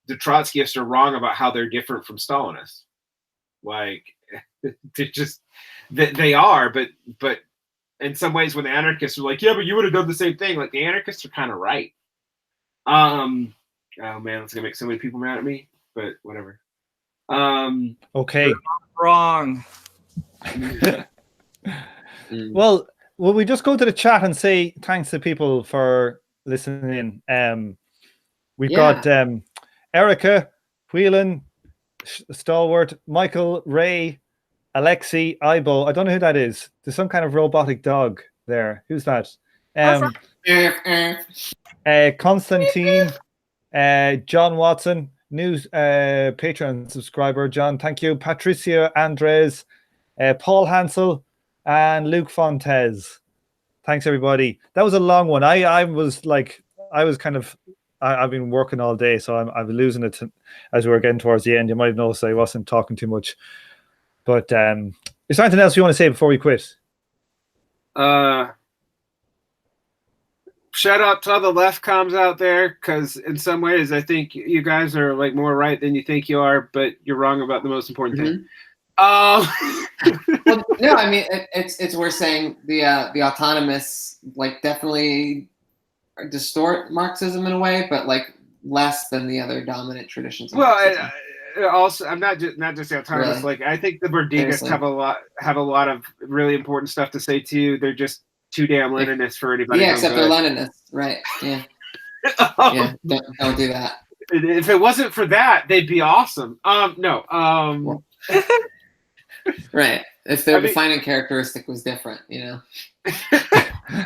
the Trotskyists are wrong about how they're different from Stalinists. Like they are, but in some ways when the anarchists are like, yeah, but you would have done the same thing, like the anarchists are kind of right. Oh man, it's gonna make so many people mad at me, but whatever. Okay. Wrong. Well, will we just go to the chat and say thanks to people for listening? We've Yeah. got Erica, Whelan, Stalwart, Michael, Ray, Alexi, Ibo. I don't know who that is. There's some kind of robotic dog there. Who's that? Constantine, John Watson, new Patreon subscriber. John, thank you. Patricia Andres, Paul Hansel, and Luke Fontes. Thanks, everybody. That was a long one. I've been working all day, so I'm losing it as we were getting towards the end. You might have noticed I wasn't talking too much. But is there anything else you want to say before we quit? Shout out to all the left comms out there, because in some ways I think you guys are like more right than you think you are, but you're wrong about the most important thing. Well, no, I mean it's worth saying the autonomous like definitely distort Marxism in a way, but like less than the other dominant traditions. Of Marxism. Also, I'm not just the autonomous. Really? Like I think the Bordigas Seriously. have a lot of really important stuff to say too. They're just too damn Leninists for anybody. Yeah, except they're Leninists, right? Yeah, yeah. Don't do that. If it wasn't for that, they'd be awesome. No. Right. If their defining characteristic was different, you know.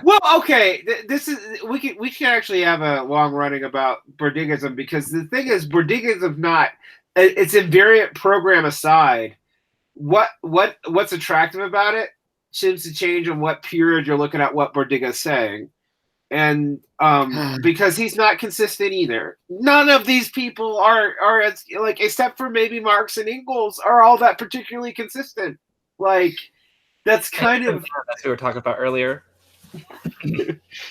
Well, okay. This is we can actually have a long running about Bordigism, because the thing is, Bordigism not. It's invariant program aside. What's attractive about it seems to change on what period you're looking at what Bordiga's saying. And because he's not consistent either. None of these people are as, like, except for maybe Marx and Engels, are all that particularly consistent. Like, that's kind of that's what we were talking about earlier.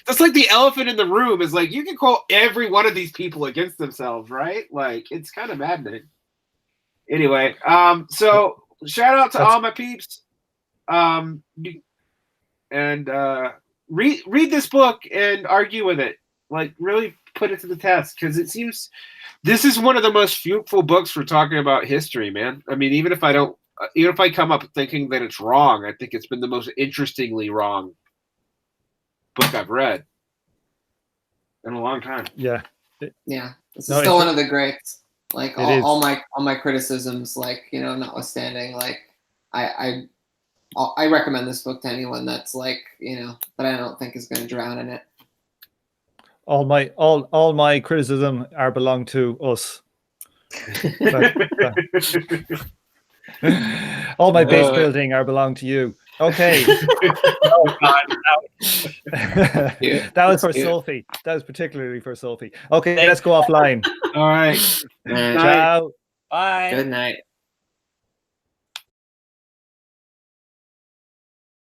that's like the elephant in the room is like, you can quote every one of these people against themselves, right? Like, it's kind of maddening. Anyway, so shout out to all my peeps. Read this book and argue with it. Like, really put it to the test, because it seems this is one of the most fruitful books for talking about history, man. I mean, even if I come up thinking that it's wrong, I think it's been the most interestingly wrong book I've read in a long time. Yeah. Yeah. This is still one of the greats. Like all my criticisms, like, you know, notwithstanding, like I recommend this book to anyone that's like, you know, that I don't think is going to drown in it. All my criticism belong to us. All my base building belong to you. Okay. Oh God. That was for Sophie. That was particularly for Sophie. Okay, let's go offline. All right. Ciao. Bye. Good night.